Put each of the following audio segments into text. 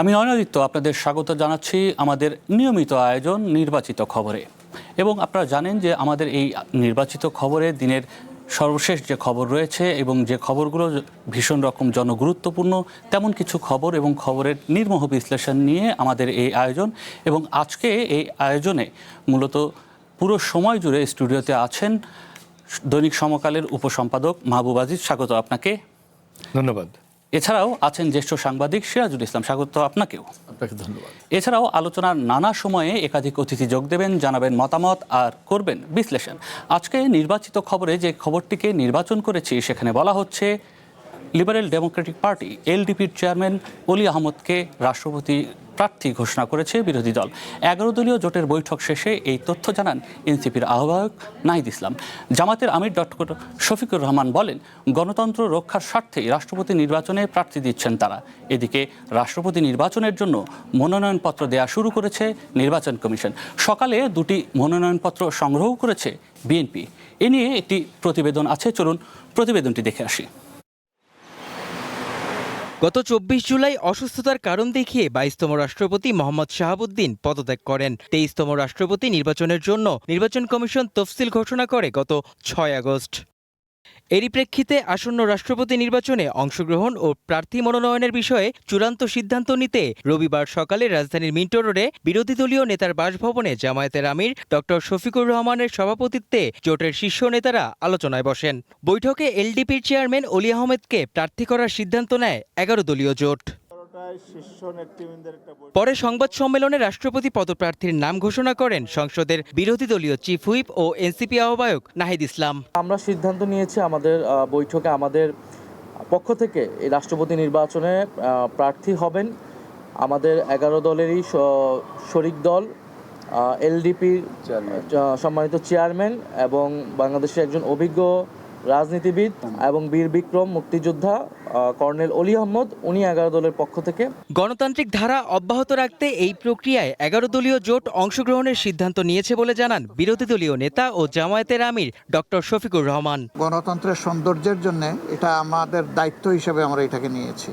আমি অনিদিত্য আপনাদের স্বাগত জানাচ্ছি আমাদের নিয়মিত আয়োজন নির্বাচিত খবরে। এবং আপনারা জানেন যে আমাদের এই নির্বাচিত খবরে দিনের সর্বশেষ যে খবর রয়েছে এবং যে খবরগুলো ভীষণ রকম জনগুরুত্বপূর্ণ তেমন কিছু খবর এবং খবরের নির্মোহ বিশ্লেষণ নিয়ে আমাদের এই আয়োজন। এবং আজকে এই আয়োজনে মূলত পুরো সময় জুড়ে স্টুডিওতে আছেন দৈনিক সমকালের উপসম্পাদক মাহবুব আজিজ। স্বাগত আপনাকে। ধন্যবাদ। এছাড়াও আছেন জ্যেষ্ঠ সাংবাদিক সিরাজুল ইসলাম। স্বাগত আপনাকেও। আপনাকে ধন্যবাদ। এছাড়াও আলোচনার নানা সময়ে একাধিক অতিথি যোগ দেবেন, জানাবেন মতামত আর করবেন বিশ্লেষণ। আজকে নির্বাচিত খবরে যে খবরটিকে নির্বাচন করেছি সেখানে বলা হচ্ছে লিবারেল ডেমোক্রেটিক পার্টি এলডিপির চেয়ারম্যান অলি আহমদকে রাষ্ট্রপতি প্রার্থী ঘোষণা করেছে বিরোধী দল। 11 দলীয় জোটের বৈঠক শেষে এই তথ্য জানান এনসিপির আহ্বায়ক নাহিদ ইসলাম। জামাতের আমির ডক্টর শফিকুর রহমান বলেন, গণতন্ত্র রক্ষার স্বার্থেই রাষ্ট্রপতি নির্বাচনে প্রার্থী দিচ্ছেন তারা। এদিকে রাষ্ট্রপতি নির্বাচনের জন্য মনোনয়নপত্র দেয়া শুরু করেছে নির্বাচন কমিশন। সকালে 2টি মনোনয়নপত্র সংগ্রহ করেছে বিএনপি। এ নিয়ে একটি প্রতিবেদন আছে, চলুন প্রতিবেদনটি দেখে আসি। গত 24 জুলাই অসুস্থতার কারণ দেখিয়ে 22তম রাষ্ট্রপতি মোহাম্মদ শাহাবুদ্দিন পদত্যাগ করেন। 23তম রাষ্ট্রপতি নির্বাচনের জন্য নির্বাচন কমিশন তফসিল ঘোষণা করে গত 6 আগস্ট। এরই প্রেক্ষিতে আসন্ন রাষ্ট্রপতি নির্বাচনে অংশগ্রহণ ও প্রার্থী মনোনয়নের বিষয়ে চূড়ান্ত সিদ্ধান্ত নিতে রবিবার সকালে রাজধানীর মিন্টো রোডে বিরোধী দলীয় নেতার বাসভবনে জামায়াতের আমির ডক্টর শফিকুর রহমানের সভাপতিত্বে জোটের শীর্ষ নেতারা আলোচনায় বসেন। বৈঠকে এলডিপির চেয়ারম্যান অলি আহমেদকে প্রার্থী করার সিদ্ধান্ত নেয় 11 দলীয় জোট। পরে সংবাদ সম্মেলনে রাষ্ট্রপতি পদপ্রার্থীর নাম ঘোষণা করেন সংসদের বিরোধী দলীয় চিফ হুইপ ও এনসিপি আহ্বায়ক নাহিদ ইসলাম। আমরা সিদ্ধান্ত নিয়েছি আমাদের বৈঠকে আমাদের পক্ষ থেকে এই রাষ্ট্রপতি নির্বাচনে প্রার্থী হবেন আমাদের 11 দলেরই শরিক দল এলডিপির সম্মানিত চেয়ারম্যান এবং বাংলাদেশের একজন অভিজ্ঞ রাজনীতিবিদ এবং বীর বিক্রম মুক্তিযোদ্ধা কর্নেল অলি আহমদ। উনি 11 দলের পক্ষ থেকে গণতান্ত্রিক ধারা অব্যাহত রাখতে এই প্রক্রিয়ায় 11 দলীয় জোট অংশগ্রহণের সিদ্ধান্ত নিয়েছে বলে জানান বিরোধী দলীয় নেতা ও জামায়াতের আমির ডক্টর শফিকুর রহমান। গণতন্ত্রের সৌন্দর্যের জন্য এটা আমাদের দায়িত্ব হিসেবে আমরা এটাকে নিয়েছি।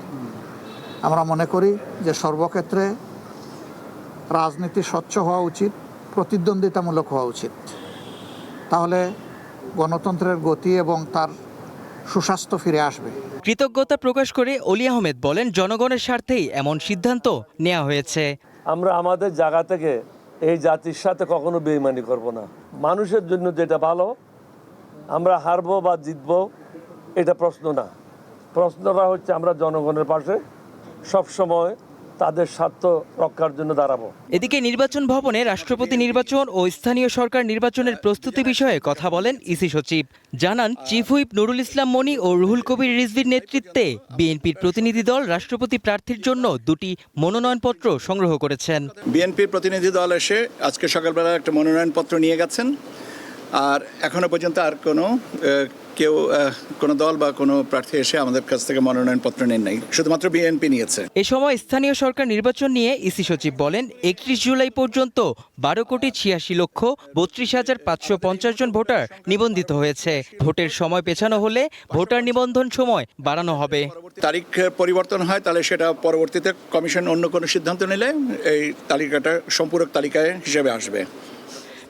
আমরা মনে করি যে সর্বক্ষেত্রে রাজনীতি স্বচ্ছ হওয়া উচিত, প্রতিদ্বন্দ্বিতামূলক হওয়া উচিত। তাহলে গণতন্ত্রের গতি এবং তার সুস্বাস্থ্য ফিরে আসবে। কৃতজ্ঞতা প্রকাশ করে অলি আহমেদ বলেন, জনগণের স্বার্থেই এমন সিদ্ধান্ত নেওয়া হয়েছে। আমরা আমাদের জায়গা থেকে এই জাতির সাথে কখনো বেইমানি করব না। মানুষের জন্য যেটা ভালো, আমরা হারবো বা জিতবো এটা প্রশ্ন না। প্রশ্নটা হচ্ছে আমরা জনগণের পাশে সবসময় তাদের স্বার্থ রক্ষার জন্য দাঁড়াবো। এদিকে নির্বাচন ভবনে রাষ্ট্রপতি নির্বাচন ও স্থানীয় সরকার নির্বাচনের প্রস্তুতি বিষয়ে কথা বলেন ইসি সচিব। জানান, চিফ হুইপ নুরুল ইসলাম মনি ও রুহুল কবির রিজভির নেতৃত্বে বিএনপির প্রতিনিধি দল রাষ্ট্রপতি প্রার্থীর জন্য 2টি মনোনয়নপত্র সংগ্রহ করেছেন। বিএনপির প্রতিনিধি দল এসে আজকে সকালবেলা একটা মনোনয়নপত্র নিয়ে গেছেন। আর এখনো পর্যন্ত আর কোনো দল বা কোনো প্রার্থী এসে আমাদের কাছ থেকে মনোনয়নপত্র নেন নাই, শুধুমাত্র বিএনপি নিয়েছে। এ সময় স্থানীয় সরকার নির্বাচন নিয়ে ইসি সচিব বলেন, 31 জুলাই পর্যন্ত 12,86,32,550 জন ভোটার নিবন্ধিত হয়েছে। ভোটের সময় পেছানো হলে ভোটার নিবন্ধন সময় বাড়ানো হবে। তারিখ পরিবর্তন হয় তাহলে সেটা পরবর্তীতে কমিশন অন্য কোনো সিদ্ধান্ত নিলে এই তালিকাটা সম্পূরক তালিকায় হিসেবে আসবে।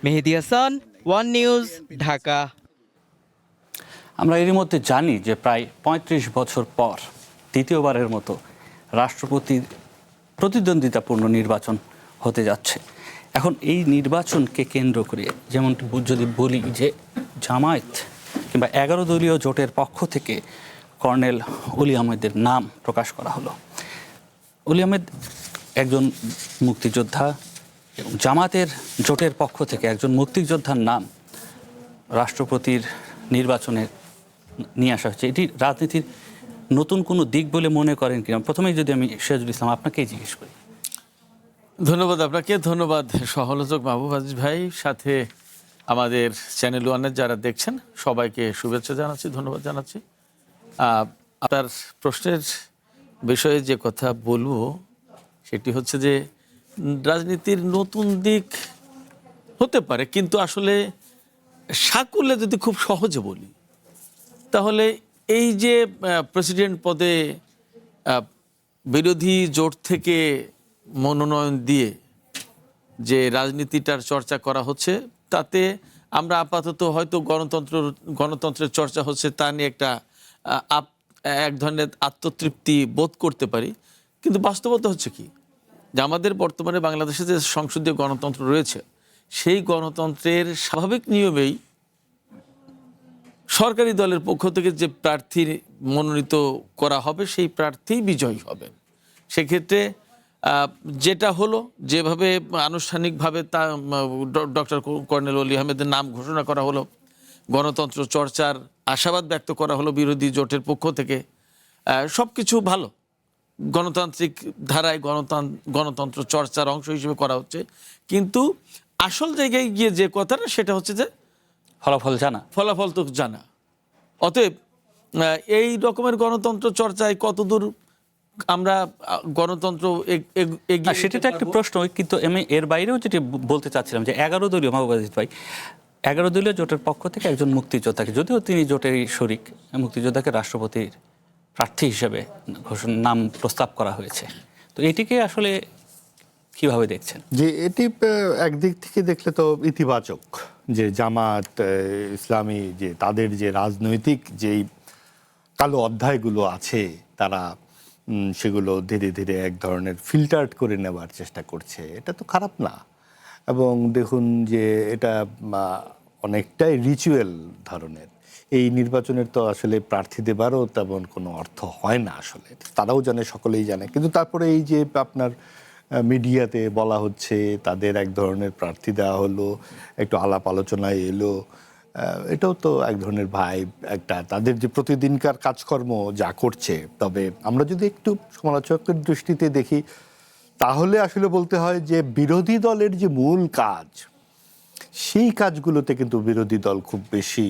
মেহেদী হাসান, ওয়ান নিউজ, ঢাকা। আমরা এরই মধ্যে জানি যে প্রায় 35 বছর পর দ্বিতীয়বারের মতো রাষ্ট্রপতির প্রতিদ্বন্দ্বিতাপূর্ণ নির্বাচন হতে যাচ্ছে। এখন এই নির্বাচনকে কেন্দ্র করে যেমন যদি বলি যে জামায়াত কিংবা 11 দলীয় জোটের পক্ষ থেকে কর্নেল অলি আহমেদের নাম প্রকাশ করা হলো। অলি আহমেদ একজন মুক্তিযোদ্ধা এবং জামাতের জোটের পক্ষ থেকে একজন মুক্তিযোদ্ধার নাম রাষ্ট্রপতির নির্বাচনে নিয়ে আসা হচ্ছে। এটি রাজনীতির নতুন কোনো দিক বলে মনে করেন কিনা? প্রথমেই যদি আমি সিরাজুল ইসলাম আপনাকেই জিজ্ঞেস করি। ধন্যবাদ আপনাকে, ধন্যবাদ সহলোচক মাহবুব আজিজ ভাই, সাথে আমাদের চ্যানেল ওয়ানের যারা দেখছেন সবাইকে শুভেচ্ছা জানাচ্ছি, ধন্যবাদ জানাচ্ছি। আপনার প্রশ্নের বিষয়ে যে কথা বলবো সেটি হচ্ছে যে রাজনীতির নতুন দিক হতে পারে, কিন্তু আসলে সাকুল্যে যদি খুব সহজে বলি তাহলে এই যে প্রেসিডেন্ট পদে বিরোধী জোট থেকে মনোনয়ন দিয়ে যে রাজনীতিটার চর্চা করা হচ্ছে, তাতে আমরা আপাতত হয়তো গণতন্ত্রের চর্চা হচ্ছে তা নিয়ে একটা এক ধরনের আত্মতৃপ্তি বোধ করতে পারি। কিন্তু বাস্তবতা হচ্ছে কি, যে আমাদের বর্তমানে বাংলাদেশে যে সংসদীয় গণতন্ত্র রয়েছে, সেই গণতন্ত্রের স্বাভাবিক নিয়মেই সরকারি দলের পক্ষ থেকে যে প্রার্থী মনোনীত করা হবে সেই প্রার্থীই বিজয়ী হবেন। সেক্ষেত্রে যেটা হলো, যেভাবে আনুষ্ঠানিকভাবে তা ডক্টর কর্নেল ওলি আহমেদের নাম ঘোষণা করা হলো, গণতন্ত্র চর্চার আশাবাদ ব্যক্ত করা হলো বিরোধী জোটের পক্ষ থেকে, সব কিছু ভালো, গণতান্ত্রিক ধারায় গণতন্ত্র চর্চার অংশ হিসেবে করা হচ্ছে। কিন্তু আসল জায়গায় গিয়ে যে কথাটা, সেটা হচ্ছে যে ফলাফল তো জানা। অতএব এই রকমের গণতন্ত্র চর্চায় কতদূর আমরা গণতন্ত্র সেটা তো একটা প্রশ্ন, কিন্তু আমি এর বাইরেও যেটি বলতে চাচ্ছিলাম যে 11 দলীয় মাহবুব আজিজ ভাই, 11 দলীয় জোটের পক্ষ থেকে একজন মুক্তিযোদ্ধাকে, যদিও তিনি জোটেরই শরিক, মুক্তিযোদ্ধাকে রাষ্ট্রপতির প্রার্থী হিসেবে নাম প্রস্তাব করা হয়েছে। তো এটিকে আসলে কিভাবে দেখছেন? যে এটি একদিক থেকে দেখলে তো ইতিবাচক, যে জামাত ইসলামী যে তাদের যে রাজনৈতিক যেই কালো অধ্যায়গুলো আছে, তারা সেগুলো ধীরে ধীরে এক ধরনের ফিল্টার্ড করে নেওয়ার চেষ্টা করছে, এটা তো খারাপ না। এবং দেখুন যে এটা অনেকটাই রিচুয়াল ধরনের। এই নির্বাচনের তো আসলে প্রার্থী দেবারও তেমন কোনো অর্থ হয় না আসলে, তারাও জানে, সকলেই জানে। কিন্তু তারপরে এই যে আপনার মিডিয়াতে বলা হচ্ছে তাদের এক ধরনের প্রার্থী দেওয়া হলো, একটু আলাপ আলোচনায় এলো, এটাও তো এক ধরনের ভাইব, একটা তাদের যে প্রতিদিনকার কাজকর্ম যা করছে। তবে আমরা যদি একটু সমালোচকের দৃষ্টিতে দেখি, তাহলে আসলে বলতে হয় যে বিরোধী দলের যে মূল কাজ, সেই কাজগুলোতে কিন্তু বিরোধী দল খুব বেশি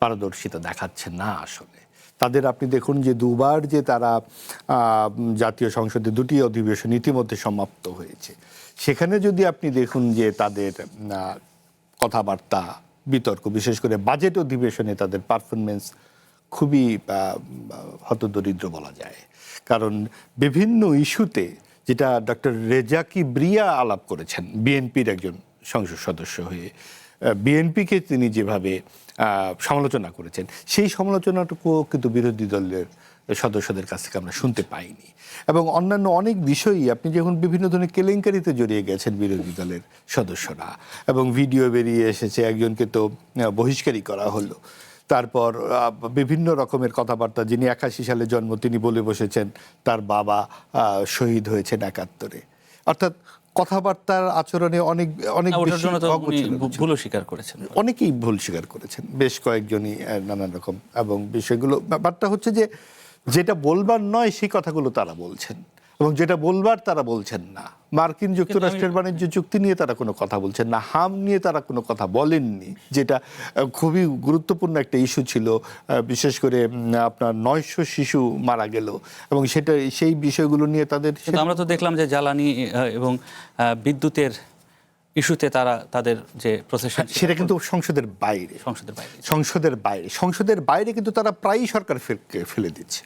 পারদর্শিতা দেখাচ্ছে না আসলে। তাদের আপনি দেখুন যে দুবার যে তারা জাতীয় সংসদে 2টি অধিবেশন ইতিমধ্যে সমাপ্ত হয়েছে, সেখানে যদি আপনি দেখুন যে তাদের কথাবার্তা, বিতর্ক, বিশেষ করে বাজেট অধিবেশনে তাদের পারফরমেন্স খুবই হতদরিদ্র বলা যায়। কারণ বিভিন্ন ইস্যুতে, যেটা ডক্টর রেজা কিবরিয়া আলাপ করেছেন বিএনপির একজন সংসদ সদস্য হয়ে, বিএনপিকে তিনি যেভাবে সমালোচনা করেছেন, সেই সমালোচনাটুকুও কিন্তু বিরোধী দলের সদস্যদের কাছ থেকে আমরা শুনতে পাইনি। এবং অন্যান্য অনেক বিষয়ই, আপনি যখন বিভিন্ন ধরনের কেলেঙ্কারিতে জড়িয়ে গেছেন বিরোধী দলের সদস্যরা, এবং ভিডিও বেরিয়ে এসেছে, একজনকে তো বহিষ্কারই করা হলো। তারপর বিভিন্ন রকমের কথাবার্তা, যিনি 81 সালে জন্ম, তিনি বলে বসেছেন তার বাবা শহীদ হয়েছেন 71-এ। অর্থাৎ কথাবার্তার আচরণে অনেক ভুল স্বীকার করেছেন, অনেকেই ভুল স্বীকার করেছেন, বেশ কয়েকজনই নানান রকম। এবং বিষয়গুলো, ব্যাপারটা হচ্ছে যে যেটা বলবার নয় সেই কথাগুলো তারা বলছেন, এবং যেটা বলবার তারা বলছেন না। মার্কিন যুক্তরাষ্ট্রের বাণিজ্য চুক্তি নিয়ে তারা কোনো কথা বলছেন না, হাম নিয়ে তারা কোনো কথা বলেননি, যেটা খুবই গুরুত্বপূর্ণ একটা ইস্যু ছিল। বিশেষ করে আপনার 900 শিশু মারা গেল, এবং সেটা, সেই বিষয়গুলো নিয়ে তাদের, আমরা তো দেখলাম যে জ্বালানি এবং বিদ্যুতের ইস্যুতে তারা তাদের যে প্রসেশন, সেটা কিন্তু সংসদের বাইরে, সংসদের বাইরে কিন্তু তারা প্রায়ই সরকার ফেলে দিচ্ছে।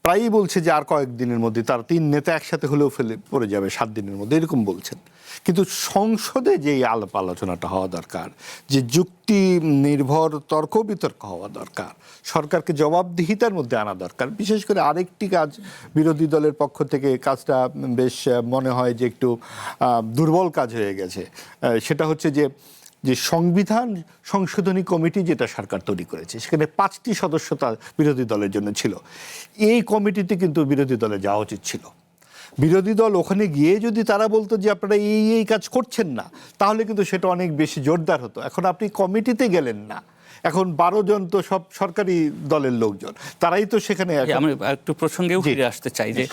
প্রায়ই বলছে যে আর কয়েকদিনের মধ্যে তারা 3 নেতা একসাথে হলেও ফেলে পড়ে যাবে 7 দিনের মধ্যে, এরকম বলছেন। কিন্তু সংসদে যে আলাপ আলোচনাটা হওয়া দরকার, যে যুক্তি নির্ভর তর্ক বিতর্ক হওয়া দরকার, সরকারকে জবাবদিহিতার মধ্যে আনা দরকার। বিশেষ করে আরেকটি কাজ বিরোধী দলের পক্ষ থেকে, কাজটা বেশ মনে হয় যে একটু দুর্বল কাজ হয়ে গেছে, সেটা হচ্ছে যে সংবিধান সংশোধনী কমিটি যেটা সরকার তৈরি করেছে, সেখানে 5টি সদস্য তার বিরোধী দলের জন্য ছিল। এই কমিটিতে কিন্তু বিরোধী দলে যাওয়া উচিত ছিল। বিরোধী দল ওখানে গিয়ে যদি তারা বলতো যে আপনারা এই কাজ করছেন না, তাহলে কিন্তু সেটা অনেক বেশি জোরদার হতো। এখন আপনি কমিটিতে গেলেন না, এখন 12 জন তো সব সরকারি দলের লোকজন, তারাই তো সেখানে। আমি একটু প্রসঙ্গেও ফিরে আসতে চাই যে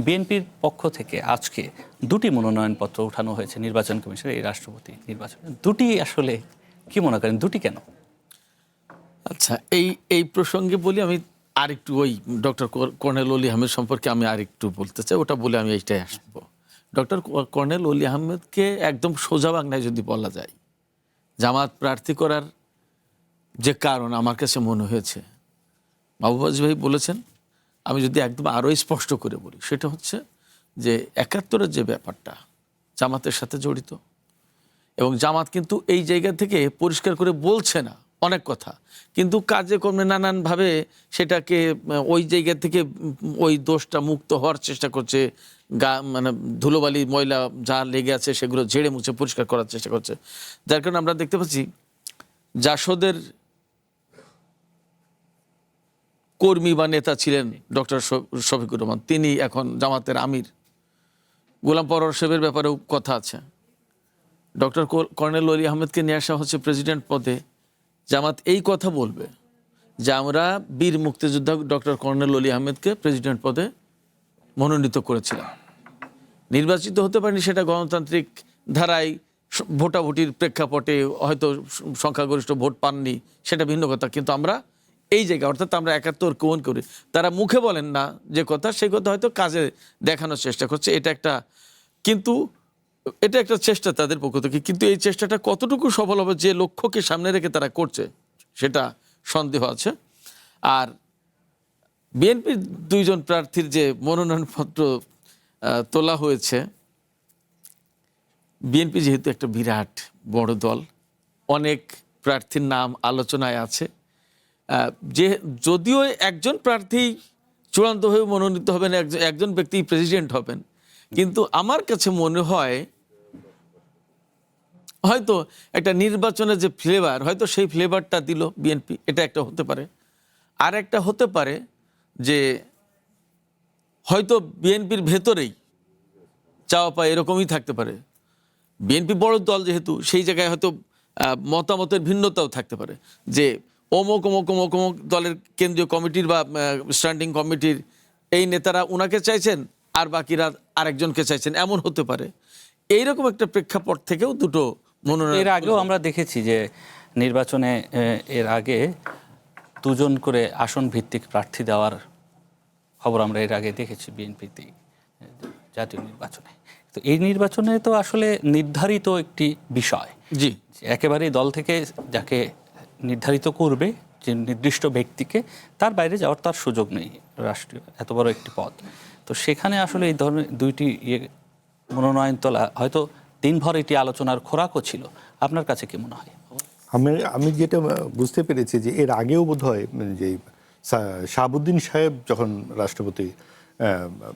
বিএনপির পক্ষ থেকে আজকে 2টি মনোনয়নপত্র উঠানো হয়েছে নির্বাচন কমিশনের এই রাষ্ট্রপতি নির্বাচনে। 2টি আসলে কি মনে করেন, 2টি কেন? আচ্ছা, এই প্রসঙ্গে বলি আমি আরেকটু, ওই ডক্টর কর্নেল ওলি আহমেদ সম্পর্কে আমি আরেকটু বলতে চাই, ওটা বলে আমি এইটাই আসবো। ডক্টর কর্নেল ওলি আহমেদকে একদম সোজা বাংলায় যদি বলা যায়, জামাত প্রার্থী করার যে কারণ আমার কাছে মনে হয়েছে, মাহবুব আজিজ ভাই বলেছেন আমি যদি একদম আরও স্পষ্ট করে বলি, সেটা হচ্ছে যে ৭১-এর যে ব্যাপারটা জামাতের সাথে জড়িত, এবং জামাত কিন্তু এই জায়গা থেকে পরিষ্কার করে বলছে না অনেক কথা, কিন্তু কাজে কর্মে নানানভাবে সেটাকে ওই জায়গা থেকে ওই দোষটা মুক্ত হওয়ার চেষ্টা করছে, মানে ধুলোবালি ময়লা যা লেগে আছে সেগুলো ঝেড়ে মুছে পরিষ্কার করার চেষ্টা করছে। যার কারণে আমরা দেখতে পাচ্ছি জাসদের কর্মী বা নেতা ছিলেন ডক্টর শফিকুর রহমান, তিনি এখন জামাতের আমির। গোলাম পরোয়ার সাহেবের ব্যাপারেও কথা আছে। ডক্টর কর্নেল ওলি আহমেদকে নিয়ে আসা হচ্ছে প্রেসিডেন্ট পদে। জামাত এই কথা বলবে যে আমরা বীর মুক্তিযোদ্ধা ডক্টর কর্নেল ওলি আহমেদকে প্রেসিডেন্ট পদে মনোনীত করেছিলাম। নির্বাচিত হতে পারেনি, সেটা গণতান্ত্রিক ধারায় ভোটাভুটির প্রেক্ষাপটে হয়তো সংখ্যাগরিষ্ঠ ভোট পাননি, সেটা ভিন্ন কথা, কিন্তু আমরা এই জায়গায় অর্থাৎ আমরা ৭১ কোন করি, তারা মুখে বলেন না যে কথা, সেই কথা হয়তো কাজে দেখানোর চেষ্টা করছে। এটা একটা চেষ্টা তাদের পক্ষ থেকে, কিন্তু এই চেষ্টাটা কতটুকু সফল হবে, যে লক্ষ্যকে সামনে রেখে তারা করছে সেটা সন্দেহ আছে। আর বিএনপির 2 জন প্রার্থীর যে মনোনয়নপত্র তোলা হয়েছে, বিএনপি যেহেতু একটা বিরাট বড় দল, অনেক প্রার্থীর নাম আলোচনায় আছে, যে যদিও একজন প্রার্থী চূড়ান্ত হয়ে মনোনীত হবেন, একজন ব্যক্তি প্রেসিডেন্ট হবেন, কিন্তু আমার কাছে মনে হয় হয়তো একটা নির্বাচনের যে ফ্লেভার, হয়তো সেই ফ্লেভারটা দিল বিএনপি, এটা একটা হতে পারে। আর একটা হতে পারে যে হয়তো বিএনপির ভেতরেই চাওয়া পায় এরকমই থাকতে পারে। বিএনপি বড় দল যেহেতু, সেই জায়গায় হয়তো মতামতের ভিন্নতাও থাকতে পারে, যে অমুক অমুক অমুক অমুক দলের কেন্দ্রীয় কমিটির বা স্ট্যান্ডিং কমিটির এই নেতারা ওনাকে চাইছেন আর বাকিরা আরেকজনকে চাইছেন, এমন হতে পারে। এইরকম একটা প্রেক্ষাপট থেকেও দুটো মনোনয়ন। এর আগেও আমরা দেখেছি যে নির্বাচনে এর আগে 2 জন করে আসন ভিত্তিক প্রার্থী দেওয়ার খবর আমরা এর আগে দেখেছি বিএনপিতে জাতীয় নির্বাচনে। তো এই নির্বাচনে তো আসলে নির্ধারিত একটি বিষয়, জি, একেবারেই দল থেকে যাকে নির্ধারিত করবে, যে নির্দিষ্ট ব্যক্তিকে, তার বাইরে যাওয়ার তার সুযোগ নেই, রাষ্ট্রীয় এত বড় একটি পদ। তো সেখানে আসলে এই ধরনের 2টি মনোনয়ন তোলা হয়তো দিনভর এটি আলোচনার খোরাকও ছিল। আপনার কাছে কি মনে হয়? আমি যেটা বুঝতে পেরেছি যে এর আগেও বোধহয় যে শাহাবুদ্দিন সাহেব যখন রাষ্ট্রপতি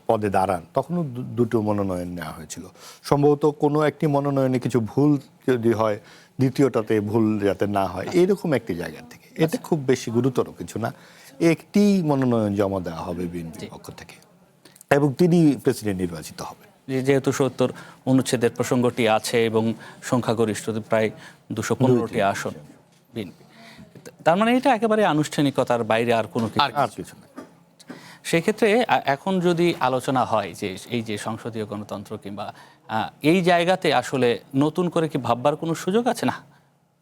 পদে দাঁড়ান, তখনও 2টো মনোনয়ন নেওয়া হয়েছিল। সম্ভবত কোনো একটি মনোনয়নে কিছু ভুল যদি হয়, দ্বিতীয়টাতে ভুল যাতে না হয়, এরকম একটি জায়গা থেকে। এটা খুব বেশি গুরুতর কিছু না, একটি মনোনয়ন জমা দেওয়া হবে বিএনপির পক্ষ থেকে এবং তিনি প্রেসিডেন্ট নির্বাচিত হবেন। যেহেতু ৭০ অনুচ্ছেদের প্রসঙ্গটি আছে এবং সংখ্যাগরিষ্ঠ প্রায় 215টি আসন বিএনপি, তার মানে এটা একেবারে আনুষ্ঠানিকতার বাইরে আর কোনো কিছু না। সেক্ষেত্রে এখন যদি আলোচনা হয় যে এই যে সংসদীয় গণতন্ত্র কিংবা এই জায়গাতে আসলে নতুন করে কি ভাববার কোনো সুযোগ আছে? না,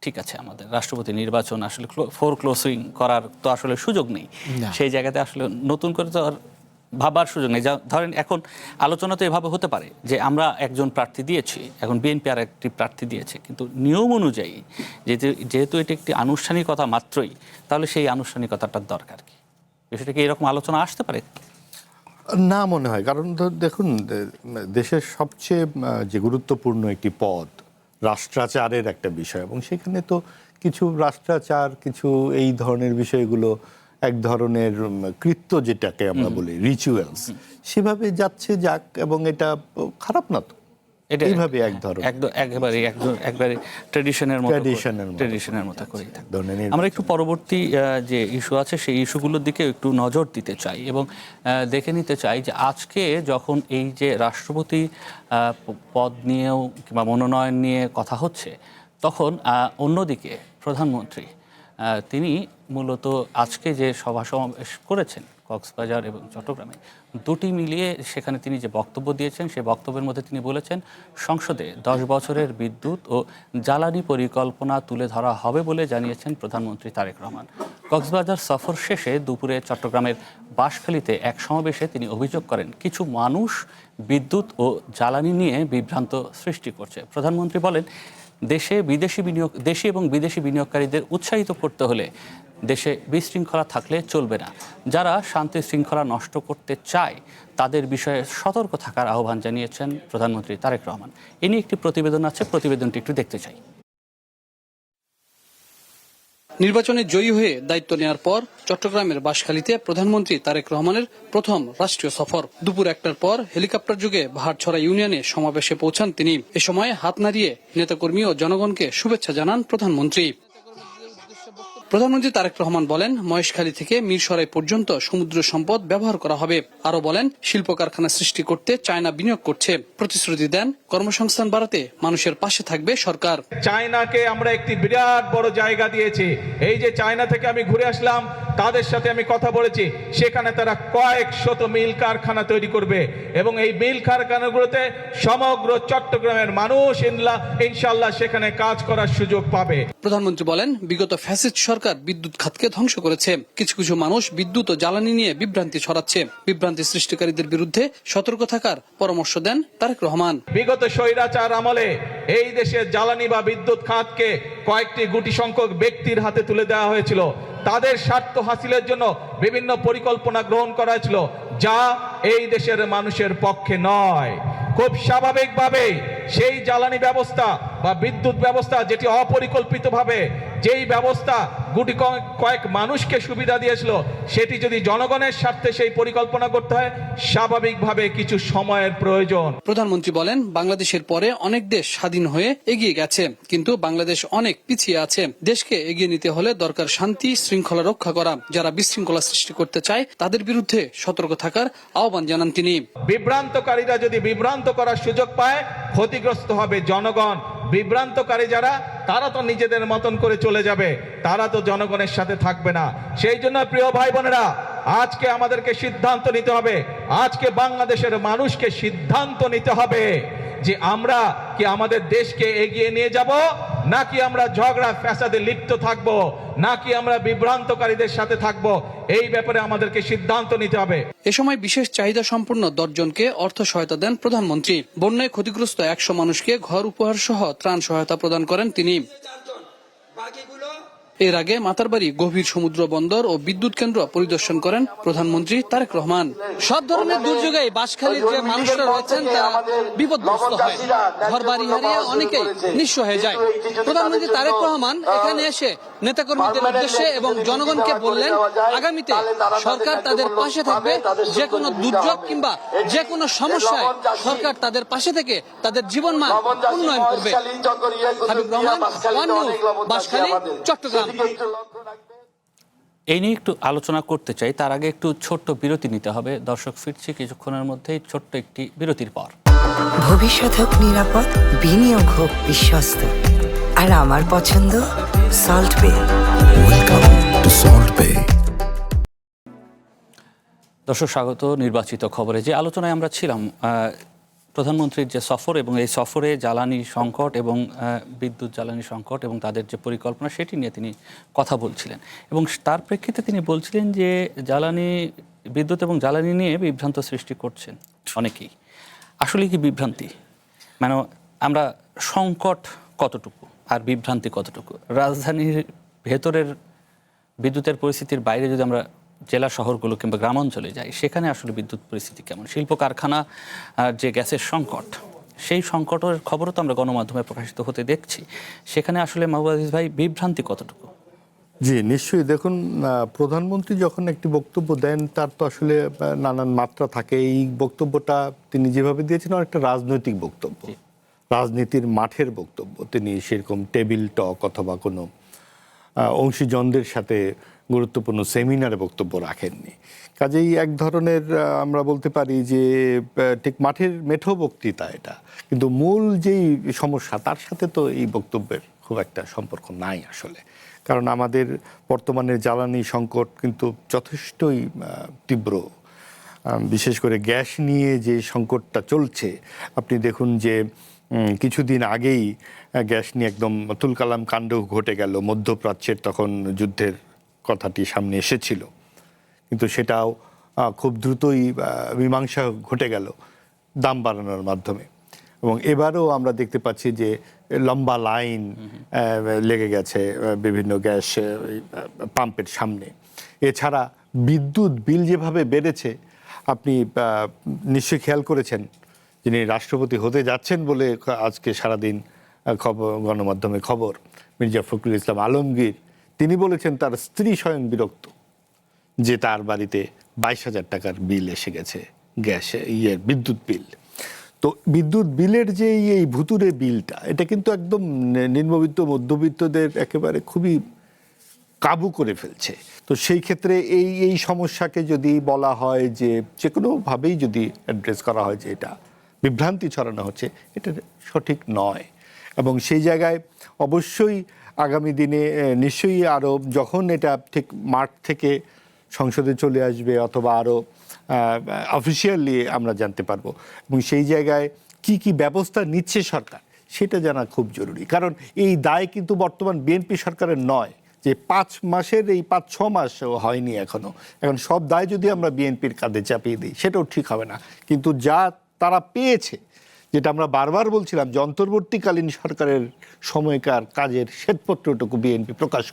ঠিক আছে, আমাদের রাষ্ট্রপতি নির্বাচন আসলে ক্লোজিং করার তো আসলে সুযোগ নেই, সেই জায়গাতে আসলে নতুন করে তো আর ভাবার সুযোগ নেই। ধরেন এখন আলোচনা তো এভাবে হতে পারে যে আমরা একজন প্রার্থী দিয়েছি, এখন বিএনপি আর একটি প্রার্থী দিয়েছে, কিন্তু নিয়ম অনুযায়ী যেহেতু এটি একটি আনুষ্ঠানিকতা মাত্রই, তাহলে সেই আনুষ্ঠানিকতাটার দরকার কি? বিষয়টা কি এরকম আলোচনা আসতে পারে? না মনে হয়, কারণ দেখুন, দেশের সবচেয়ে যে গুরুত্বপূর্ণ একটি পদ রাষ্ট্রাচারের একটা বিষয়, এবং সেখানে তো কিছু রাষ্ট্রাচার, কিছু এই ধরনের বিষয়গুলো এক ধরনের কৃত্য, যেটাকে আমরা বলি রিচুয়ালস, সেভাবে যাক, এবং এটা খারাপ না তো। এইভাবে একবারে ট্র্যাডিশনের মতো করে আমরা একটু পরবর্তী যে ইস্যু আছে সেই ইস্যুগুলোর দিকে একটু নজর দিতে চাই এবং দেখে নিতে চাই যে আজকে যখন এই যে রাষ্ট্রপতি পদ নিয়েও কিংবা মনোনয়ন নিয়ে কথা হচ্ছে, তখন অন্যদিকে প্রধানমন্ত্রী তিনি মূলত আজকে যে সভা সমাবেশ করেছেন কক্সবাজার এবং চট্টগ্রামে, 2টি মিলিয়ে সেখানে তিনি যে বক্তব্য দিয়েছেন, সেই বক্তব্যের মধ্যে তিনি বলেছেন সংসদে 10 বছরের বিদ্যুৎ ও জ্বালানি পরিকল্পনা তুলে ধরা হবে বলে জানিয়েছেন প্রধানমন্ত্রী তারেক রহমান। কক্সবাজার সফর শেষে দুপুরে চট্টগ্রামের বাঁশখালীতে এক সমাবেশে তিনি অভিযোগ করেন কিছু মানুষ বিদ্যুৎ ও জ্বালানি নিয়ে বিভ্রান্ত সৃষ্টি করছে। প্রধানমন্ত্রী বলেন দেশি এবং বিদেশি বিনিয়োগকারীদের উৎসাহিত করতে হলে দেশে বিশৃঙ্খলা থাকলে চলবে না। যারা শান্তি শৃঙ্খলা নষ্ট করতে চায় তাদের বিষয়ে সতর্ক থাকার আহ্বান জানিয়েছেন প্রধানমন্ত্রী তারেক রহমান। এ নিয়ে একটি প্রতিবেদন আছে, প্রতিবেদনটি একটু দেখতে চাই। নির্বাচনে জয়ী হয়ে দায়িত্ব নেওয়ার পর চট্টগ্রামের বাঁশখালীতে প্রধানমন্ত্রী তারেক রহমানের প্রথম রাষ্ট্রীয় সফর। দুপুর 1টার পর হেলিকপ্টার যোগে ভাটছড়া ইউনিয়নে সমাবেশে পৌঁছান তিনি। এ সময় হাত নাড়িয়ে নেতাকর্মী ও জনগণকে শুভেচ্ছা জানান প্রধানমন্ত্রী। প্রধানমন্ত্রী তারেক রহমান বলেন, মহেশখালী থেকে মিরসরাই পর্যন্ত সমুদ্র সম্পদ ব্যবহার করা হবে। আরো বলেন, শিল্প কারখানা সৃষ্টি করতে চায়না বিনিয়োগ করছে। প্রতিশ্রুতি দেন, কর্মসংস্থান বাড়াতে মানুষের পাশে থাকবে সরকার। চায়নাকে আমরা একটি বিরাট বড় জায়গা দিয়েছি। এই যে চায়না থেকে আমি ঘুরে আসলাম, তাদের সাথে আমি কথা বলেছি, সেখানে তারা কয়েক শত মিল কারখানা তৈরি করবে এবং এই মিল কারখানাগুলোতে সমগ্র চট্টগ্রামের মানুষ ইনশাআল্লাহ সেখানে কাজ করার সুযোগ পাবে। প্রধানমন্ত্রী বলেন, বিগত ফ্যাসিস্ট সরকার বিদ্যুৎ খাতকে ধ্বংস করেছে। কিছু কিছু মানুষ বিদ্যুৎ ও জ্বালানি নিয়ে বিভ্রান্তি ছড়াচ্ছে। বিভ্রান্তি সৃষ্টিকারীদের বিরুদ্ধে সতর্ক থাকার পরামর্শ দেন তারেক রহমান। বিগত স্বৈরাচার আমলে এই দেশের জ্বালানি বা বিদ্যুৎ খাতকে কয়েকটি গুটি সংখ্যক ব্যক্তির হাতে তুলে দেওয়া হয়েছিল। তাদের স্বার্থ হাসিলের জন্য বিভিন্ন পরিকল্পনা গ্রহণ করা হয়েছিল, যা এই দেশের মানুষের পক্ষে নয়। খুব স্বাভাবিকভাবে সেই জ্বালানি ব্যবস্থা বা বিদ্যুৎ ব্যবস্থা যেটি অপরিকল্পিতভাবে যেই ব্যবস্থা গুটি কয়েক মানুষকে সুবিধা দিয়েছিল, সেটি যদি জনগণের স্বার্থে সেই পরিকল্পনা করতে হয়, স্বাভাবিকভাবে কিছু সময়ের প্রয়োজন। প্রধানমন্ত্রী বলেন, বাংলাদেশের পরে অনেক দেশ স্বাধীন হয়ে এগিয়ে গেছে, কিন্তু বাংলাদেশ অনেক পিছিয়ে আছে। দেশকে এগিয়ে নিতে হলে দরকার শান্তি শৃঙ্খলা রক্ষা করা। যারা বিশৃঙ্খলা সৃষ্টি করতে চায় তাদের বিরুদ্ধে সতর্ক থাকার আহ্বান জানান তিনি। বিভ্রান্তকারীরা যদি বিভ্রান্ত করার সুযোগ পায়, ক্ষতিগ্রস্ত হবে জনগণ। বিভ্রান্তকারী যারা, তারা তো নিজেদের মতন করে চলে যাবে, তারা তো জনগণের সাথে থাকবে না। সেই জন্য প্রিয় ভাই বোনেরা, আজকে আমাদেরকে সিদ্ধান্ত নিতে হবে, আজকে বাংলাদেশের মানুষকে সিদ্ধান্ত নিতে হবে যে আমরা কি আমাদের দেশকে এগিয়ে নিয়ে যাব, নাকি আমরা ঝগড়া ফ্যাসাদে লিপ্ত থাকব, নাকি আমরা বিভ্রান্তকারীদের সাথে থাকব। এই ব্যাপারে আমাদেরকে সিদ্ধান্ত নিতে হবে। এ সময় বিশেষ চাহিদা সম্পন্ন 10 জনকে অর্থ সহায়তা দেন প্রধানমন্ত্রী। বন্যায় ক্ষতিগ্রস্ত 100 মানুষকে ঘর উপহার সহ ত্রাণ সহায়তা প্রদান করেন তিনি। এর আগে মাতারবাড়ি গভীর সমুদ্র বন্দর ও বিদ্যুৎ কেন্দ্র পরিদর্শন করেন প্রধানমন্ত্রী তারেক রহমান। সব ধরনের দুর্যোগে বাঁশখালীর যে মানুষরা রয়েছেন তারা বিপদগ্রস্ত হয়, ঘর বাড়ি হারিয়ে অনেকেই নিঃস্ব হয়ে যায়। প্রধানমন্ত্রী তারেক রহমান এখানে এসে নেতাকর্মীদের উদ্দেশ্যে এবং জনগণকে বললেন, আগামীতে সরকার তাদের পাশে থাকবে। যে কোনো দুর্যোগ কিংবা যে কোনো সমস্যায় সরকার তাদের পাশে থেকে তাদের জীবনমান উন্নয়ন করবে। Habib Rahman, One News, Banshkhali, Chittagong. এই নিয়ে একটু আলোচনা করতে চাই, তার আগে একটু ছোট্ট বিরতি নিতে হবে। দর্শক, ফিরছি কিছুক্ষণের মধ্যেই ছোট্ট একটি বিরতির পর। ভবিষ্যৎ হোক নিরাপদ, বিনিয়োগ হোক বিশ্বস্ত, আর আমার পছন্দ সল্ট বে। ওয়েলকাম টু সল্ট বে। দর্শক, স্বাগত নির্বাচিত খবরে। যে আলোচনায় আমরা ছিলাম, প্রধানমন্ত্রীর যে সফর এবং এই সফরে জ্বালানি সংকট এবং বিদ্যুৎ জ্বালানি সংকট এবং তাদের যে পরিকল্পনা, সেটি নিয়ে তিনি কথা বলছিলেন এবং তার প্রেক্ষিতে তিনি বলছিলেন যে বিদ্যুৎ এবং জ্বালানি নিয়ে বিভ্রান্ত সৃষ্টি করছেন অনেকেই। আসলে কি বিভ্রান্তি? মানে আমরা সংকট কতটুকু আর বিভ্রান্তি কতটুকু? রাজধানীর ভেতরের বিদ্যুতের পরিস্থিতির বাইরে যদি আমরা জেলা শহরগুলো কিংবা গ্রামাঞ্চলে যাই, সেখানে আসলে বিদ্যুৎ পরিস্থিতি কেমন? শিল্প কারখানা যে গ্যাসের সংকট, সেই সংকটের খবরও তো আমরা গণমাধ্যমে প্রকাশিত হতে দেখছি। সেখানে আসলে মাহবুব আজিজ ভাই, বিভ্রান্তি কতটুকু? জি, নিশ্চয়ই। দেখুন, প্রধানমন্ত্রী যখন একটি বক্তব্য দেন, তার তো আসলে নানান মাত্রা থাকে। এই বক্তব্যটা তিনি যেভাবে দিয়েছেন, অনেকটা রাজনৈতিক বক্তব্য, রাজনীতির মাঠের বক্তব্য। তিনি সেরকম টেবিল টক অথবা কোনো অংশীজনদের সাথে গুরুত্বপূর্ণ সেমিনারে বক্তব্য রাখেননি। কাজেই এক ধরনের আমরা বলতে পারি যে ঠিক মাঠের মেঠো বক্তৃতা এটা, কিন্তু মূল যেই সমস্যা তার সাথে তো এই বক্তব্যের খুব একটা সম্পর্ক নাই আসলে। কারণ আমাদের বর্তমানে জ্বালানি সংকট কিন্তু যথেষ্টই তীব্র। বিশেষ করে গ্যাস নিয়ে যে সংকটটা চলছে, আপনি দেখুন যে কিছুদিন আগেই গ্যাস নিয়ে একদম তুলকালাম কাণ্ড ঘটে গেল। মধ্যপ্রাচ্যের তখন যুদ্ধের কথাটি সামনে এসেছিল, কিন্তু সেটাও খুব দ্রুতই মীমাংসা ঘটে গেল দাম বাড়ানোর মাধ্যমে। এবং এবারও আমরা দেখতে পাচ্ছি যে লম্বা লাইন লেগে গেছে বিভিন্ন গ্যাস পাম্পের সামনে। এছাড়া বিদ্যুৎ বিল যেভাবে বেড়েছে, আপনি নিশ্চয়ই খেয়াল করেছেন, যিনি রাষ্ট্রপতি হতে যাচ্ছেন বলে আজকে সারাদিন খবর গণমাধ্যমে খবর, মির্জা ফখরুল ইসলাম আলমগীর, তিনি বলেছেন তার স্ত্রী স্বয়ং বিরক্ত যে তার বাড়িতে 22,000 টাকার বিল এসে গেছে, গ্যাস বিদ্যুৎ বিল। তো বিদ্যুৎ বিলের যে এই ভুতুরে বিলটা, এটা কিন্তু একদম নিম্নবিত্ত মধ্যবিত্তদের একেবারে খুবই কাবু করে ফেলছে। তো সেই ক্ষেত্রে এই সমস্যাকে যদি বলা হয় যে কোনোভাবেই যদি অ্যাড্রেস করা হয় যে এটা বিভ্রান্তি ছড়ানো হচ্ছে, এটা সঠিক নয়। এবং সেই জায়গায় অবশ্যই আগামী দিনে নিশ্চয়ই আরও যখন এটা ঠিক মার্চ থেকে সংসদে চলে আসবে অথবা আরও অফিসিয়ালি আমরা জানতে পারবো, এবং সেই জায়গায় কি কি ব্যবস্থা নিচ্ছে সরকার সেটা জানা খুব জরুরি। কারণ এই দায় কিন্তু বর্তমান বিএনপি সরকারের নয়, যে 5 মাসের এই 5-6 মাস হয়নি এখন সব দায় যদি আমরা বিএনপির কাঁধে চাপিয়ে দিই সেটাও ঠিক হবে না। কিন্তু যা তারা পেয়েছে, যেটা আমরা বারবার বলছিলাম যে অন্তর্বর্তীকালীন সরকারের সময়কার কাজের শ্বেতপত্রটুকু বিএনপি প্রকাশ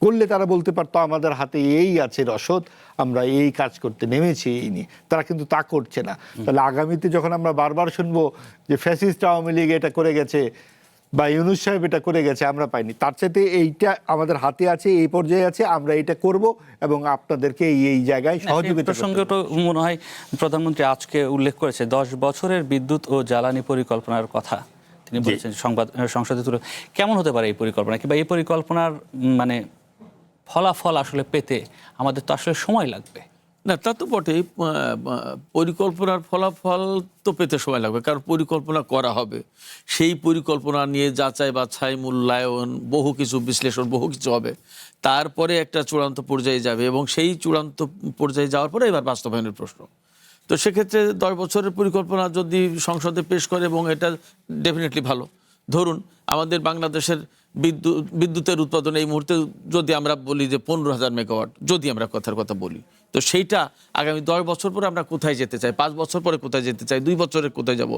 করলে তারা বলতে পারতো আমাদের হাতে এই আছে রসদ, আমরা এই কাজ করতে নেমেছি এই নিয়ে। তারা কিন্তু তা করছে না। তাহলে আগামীতে যখন আমরা বারবার শুনবো যে ফ্যাসিস্ট আওয়ামী লীগ এটা করে গেছে বা ইউনূস সাহেব এটা করে গেছে, আমরা পাইনি, তার চাইতে এইটা আমাদের হাতে আছে, এই পর্যায়ে আছে, আমরা এটা করব এবং আপনাদেরকে এই জায়গায় সহযোগিতা প্রসঙ্গে তো মনে হয় প্রধানমন্ত্রী আজকে উল্লেখ করেছে 10 বছরের বিদ্যুৎ ও জ্বালানি পরিকল্পনার কথা তিনি বলেছেন সংসদে তুলে। কেমন হতে পারে এই পরিকল্পনা, কিংবা এই পরিকল্পনার মানে ফলাফল আসলে পেতে আমাদের তো আসলে সময় লাগবে? না, তা তো বটেই, পরিকল্পনার ফলাফল তো পেতে সময় লাগবে, কারণ পরিকল্পনা করা হবে, সেই পরিকল্পনা নিয়ে যাচাই বাছাই মূল্যায়ন বহু কিছু বিশ্লেষণ বহু কিছু হবে, তারপরে একটা চূড়ান্ত পর্যায়ে যাবে এবং সেই চূড়ান্ত পর্যায়ে যাওয়ার পরে এবার বাস্তবায়নের প্রশ্ন। তো সেক্ষেত্রে 10 বছরের পরিকল্পনা যদি সংসদে পেশ করে, এবং এটা ডেফিনেটলি ভালো। ধরুন আমাদের বাংলাদেশের বিদ্যুতের উৎপাদন এই মুহূর্তে যদি আমরা বলি যে 15,000 মেগাওয়াট, যদি আমরা কথার কথা বলি, তো সেইটা আগামী 10 বছর পরে আমরা কোথায় যেতে চাই, 5 বছর পরে কোথায় যেতে চাই, 2 বছরে কোথায় যাব,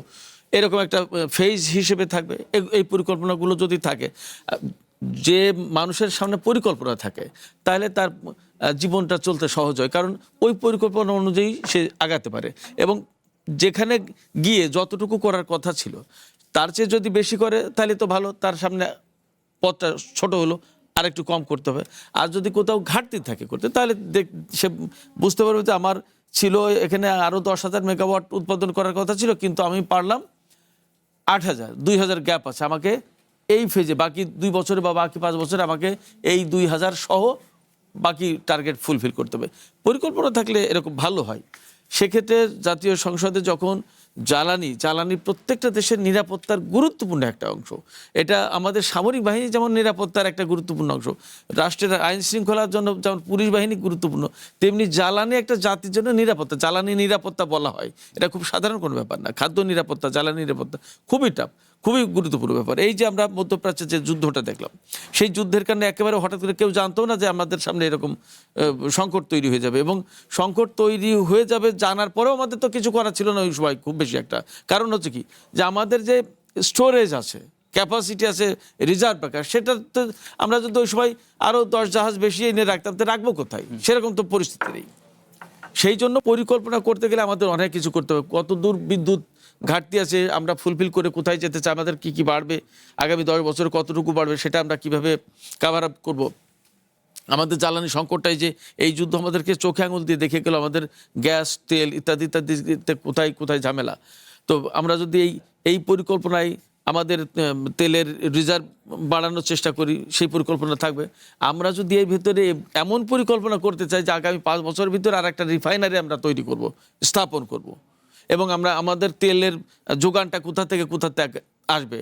এরকম একটা ফেজ হিসেবে থাকবে। এই পরিকল্পনাগুলো যদি থাকে, যে মানুষের সামনে পরিকল্পনা থাকে, তাহলে তার জীবনটা চলতে সহজ হয়, কারণ ওই পরিকল্পনা অনুযায়ী সে আগাতে পারে। এবং যেখানে গিয়ে যতটুকু করার কথা ছিল তার চেয়ে যদি বেশি করে তাহলে তো ভালো, তার সামনে পথটা ছোট হলো, আর একটু কম করতে হবে। আর যদি কোথাও ঘাটতি থাকে করতে, তাহলে সে বুঝতে পারবে যে আমার ছিল এখানে আরও 10,000 মেগাওয়াট উৎপাদন করার কথা ছিল, কিন্তু আমি পারলাম 8,000, 2,000 গ্যাপ আছে, আমাকে এই ফেজে বাকি 2 বছরে বা বাকি 5 বছরে আমাকে এই 2,000 সহ বাকি টার্গেট ফুলফিল করতে হবে। পরিকল্পনা থাকলে এরকম ভালো হয়। সেক্ষেত্রে জাতীয় সংসদে যখন জ্বালানি প্রত্যেকটা দেশের নিরাপত্তার গুরুত্বপূর্ণ একটা অংশ, এটা আমাদের সামরিক বাহিনী যেমন নিরাপত্তার একটা গুরুত্বপূর্ণ অংশ, রাষ্ট্রের আইন শৃঙ্খলার জন্য যেমন পুলিশ বাহিনী গুরুত্বপূর্ণ, তেমনি জ্বালানি একটা জাতির জন্য নিরাপত্তা। জ্বালানি নিরাপত্তা বলা হয়, এটা খুব সাধারণ কোনো ব্যাপার না। খাদ্য নিরাপত্তা, জ্বালানি নিরাপত্তা খুবই টাফ, খুবই গুরুত্বপূর্ণ ব্যাপার। এই যে আমরা মধ্যপ্রাচ্যে যে যুদ্ধটা দেখলাম, সেই যুদ্ধের কারণে একেবারে হঠাৎ করে কেউ জানতো না যে আমাদের সামনে এরকম সংকট তৈরি হয়ে যাবে, এবং সংকট তৈরি হয়ে যাবে জানার পরেও আমাদের তো কিছু করা ছিল না ওই সময় খুব বেশি একটা। কারণ হচ্ছে কি, যে আমাদের যে স্টোরেজ আছে, ক্যাপাসিটি আছে, রিজার্ভ রাখার, সেটা তো আমরা যদি ওই সময় আরও 10 জাহাজ বেশি এনে রাখতাম তো রাখবো কোথায়, সেরকম তো পরিস্থিতি নেই। সেই জন্য পরিকল্পনা করতে গেলে আমাদের অনেক কিছু করতে হবে। কত দূর বিদ্যুৎ ঘাটতি আছে, আমরা ফুলফিল করে কোথায় যেতে চাই, আমাদের কি কি বাড়বে, আগামী 10 বছরে কতটুকু বাড়বে, সেটা আমরা কিভাবে কাভার আপ করবো। আমাদের জ্বালানি সংকটটাই যে এই যুদ্ধ আমাদেরকে চোখে আঙুল দিয়ে দেখে গেল, আমাদের গ্যাস, তেল ইত্যাদি ইত্যাদিতে কোথায় কোথায় ঝামেলা। তো আমরা যদি এই পরিকল্পনায় আমাদের তেলের রিজার্ভ বাড়ানোর চেষ্টা করি, সেই পরিকল্পনা থাকবে। আমরা যদি এই ভিতরে এমন পরিকল্পনা করতে চাই যে আগামী 5 বছরের ভিতরে আর একটা রিফাইনারি আমরা তৈরি করব, স্থাপন করব, এবং আমরা আমাদের তেলের যোগানটা কোথা থেকে আসবে।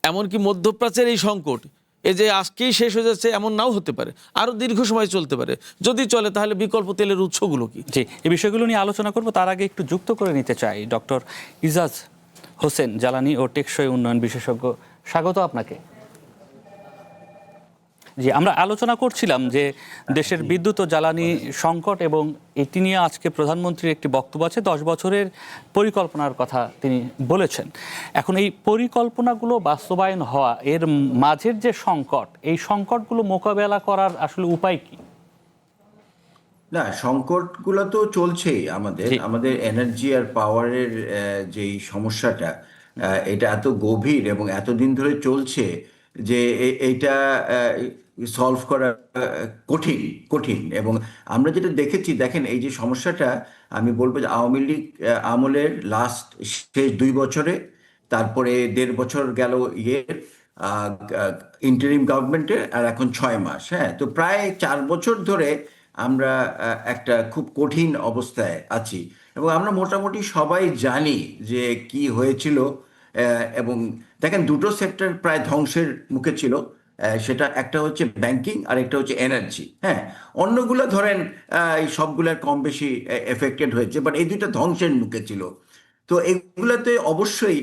এমনকি মধ্যপ্রাচ্যের এই সংকট, এই যে আজকেই শেষ হয়ে যাচ্ছে এমন নাও হতে পারে, আরও দীর্ঘ সময় চলতে পারে। যদি চলে তাহলে বিকল্প তেলের উৎসগুলো কি? জি, এই বিষয়গুলো নিয়ে আলোচনা করব। তার আগে একটু যুক্ত করে নিতে চাই ডক্টর ইজাজ হোসেন, জ্বালানি ও টেকসই উন্নয়ন বিশেষজ্ঞ। স্বাগত আপনাকে। জি, আমরা আলোচনা করছিলাম যে দেশের বিদ্যুৎ ও জ্বালানি সংকট এবং এটি নিয়ে আজকে প্রধানমন্ত্রীর একটি বক্তব্য আছে, 10 বছরের পরিকল্পনার কথা তিনি বলেছেন। এখন এই পরিকল্পনাগুলো বাস্তবায়ন হওয়া, এর মাঝের যে সংকট, এই সংকটগুলো মোকাবেলা করার আসলে উপায় কি? না, সংকটগুলো তো চলছেই আমাদের এনার্জি আর পাওয়ারের যেই সমস্যাটা, এটা এত গভীর এবং এতদিন ধরে চলছে যে এইটা সলভ করা কঠিন কঠিন। এবং আমরা যেটা দেখেছি, দেখেন এই যে সমস্যাটা, আমি বলবো যে আওয়ামী লীগ আমলের লাস্ট শেষ 2 বছরে, তারপরে 1.5 বছর গেল ইন্টারিম গভর্নমেন্টের, আর এখন 6 মাস। হ্যাঁ, তো প্রায় 4 বছর ধরে আমরা একটা খুব কঠিন অবস্থায় আছি এবং আমরা মোটামুটি সবাই জানি যে কি হয়েছিল। এবং দেখেন, দুটো সেক্টর প্রায় ধ্বংসের মুখে ছিল, সেটা একটা হচ্ছে ব্যাংকিং আর একটা হচ্ছে এনার্জি। হ্যাঁ, অন্যগুলো ধরেন এই সবগুলোর কম বেশি এফেক্টেড হয়েছে, বাট এই দুটো ধ্বংসের মুখে ছিল। তো এগুলোতে অবশ্যই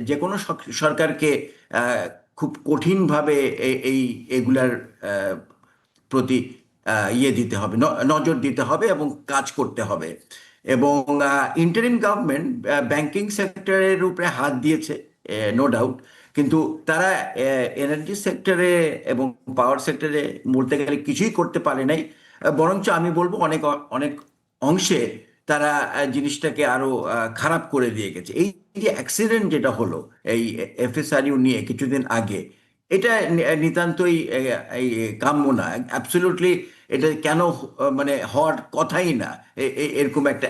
যে কোনো সরকারকে খুব কঠিনভাবে এগুলার প্রতি দিতে হবে, নজর দিতে হবে এবং কাজ করতে হবে। এবং ইন্টারিম গভর্নমেন্ট ব্যাংকিং সেক্টরের উপরে হাত দিয়েছে, নো ডাউট, কিন্তু তারা এনার্জি সেক্টরে এবং পাওয়ার সেক্টরে বলতে গেলে কিছুই করতে পারে নাই, বরঞ্চ আমি বলবো অনেক অনেক অংশে তারা জিনিসটাকে আরো খারাপ করে দিয়ে গেছে। এই যে অ্যাক্সিডেন্ট যেটা হলো এই FSRU নিয়ে কিছুদিন আগে, এটা নিতান্তই কাম্য না, অ্যাবসলিউটলি এটা কেন মানে হওয়ার কথাই না। এরকম একটা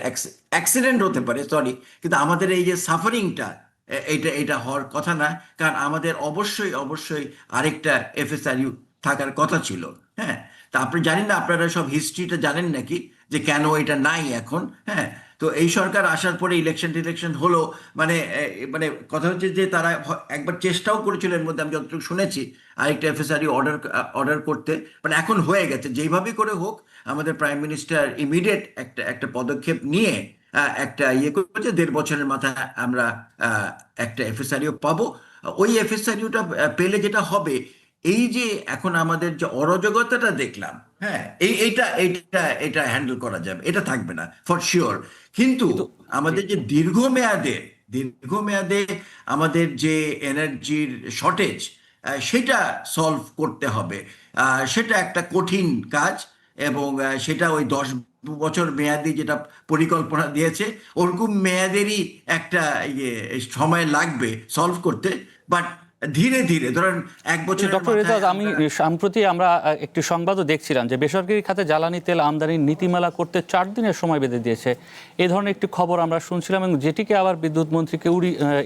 অ্যাক্সিডেন্ট হতে পারে, সরি, কিন্তু আমাদের এই যে সাফারিংটা, এটা হওয়ার কথা না। কারণ আমাদের অবশ্যই অবশ্যই আরেকটা FSRU থাকার কথা ছিল। হ্যাঁ, তা আপনি জানেন না, আপনারা সব হিস্ট্রিটা জানেন নাকি যে কেন এটা নাই এখন? হ্যাঁ, তো এই সরকার আসার পরে ইলেকশন হলো, মানে মানে কথা হচ্ছে যে তারা একবার চেষ্টাও করেছিল, এর মধ্যে আমি যতটুকু শুনেছি, আরেকটা FSRU অর্ডার করতে, মানে এখন হয়ে গেছে। যেইভাবে করে হোক আমাদের প্রাইম মিনিস্টার ইমিডিয়েট একটা পদক্ষেপ নিয়ে একটা করেছে, 1.5 বছরের মাথায় আমরা একটা FSRU পাবো। ওই FSRUটা পেলে যেটা হবে, এই যে এখন আমাদের যে অরাজকতাটা দেখলাম, হ্যাঁ, এইটা হ্যান্ডেল করা যাবে, এটা থাকবে না ফর শিওর। কিন্তু আমাদের যে দীর্ঘমেয়াদে আমাদের যে এনার্জির শর্টেজ, সেটা সলভ করতে হবে। সেটা একটা কঠিন কাজ এবং সেটা ওই 10 বছর মেয়াদি যেটা পরিকল্পনা দিয়েছে, ওরকম মেয়াদেরই একটা সময় লাগবে সলভ করতে। বাট ধীরে ধীরে, ধরেন 1 বছর। ডক্টর এজাজ, আমি সম্প্রতি আমরা একটি সংবাদও দেখছিলাম যে বেসরকারি খাতে জ্বালানি তেল আমদানির নীতিমালা করতে 4 দিনের সময় বেঁধে দিয়েছে, এই ধরনের একটি খবর আমরা শুনছিলাম, এবং যেটিকে আবার বিদ্যুৎ মন্ত্রীকে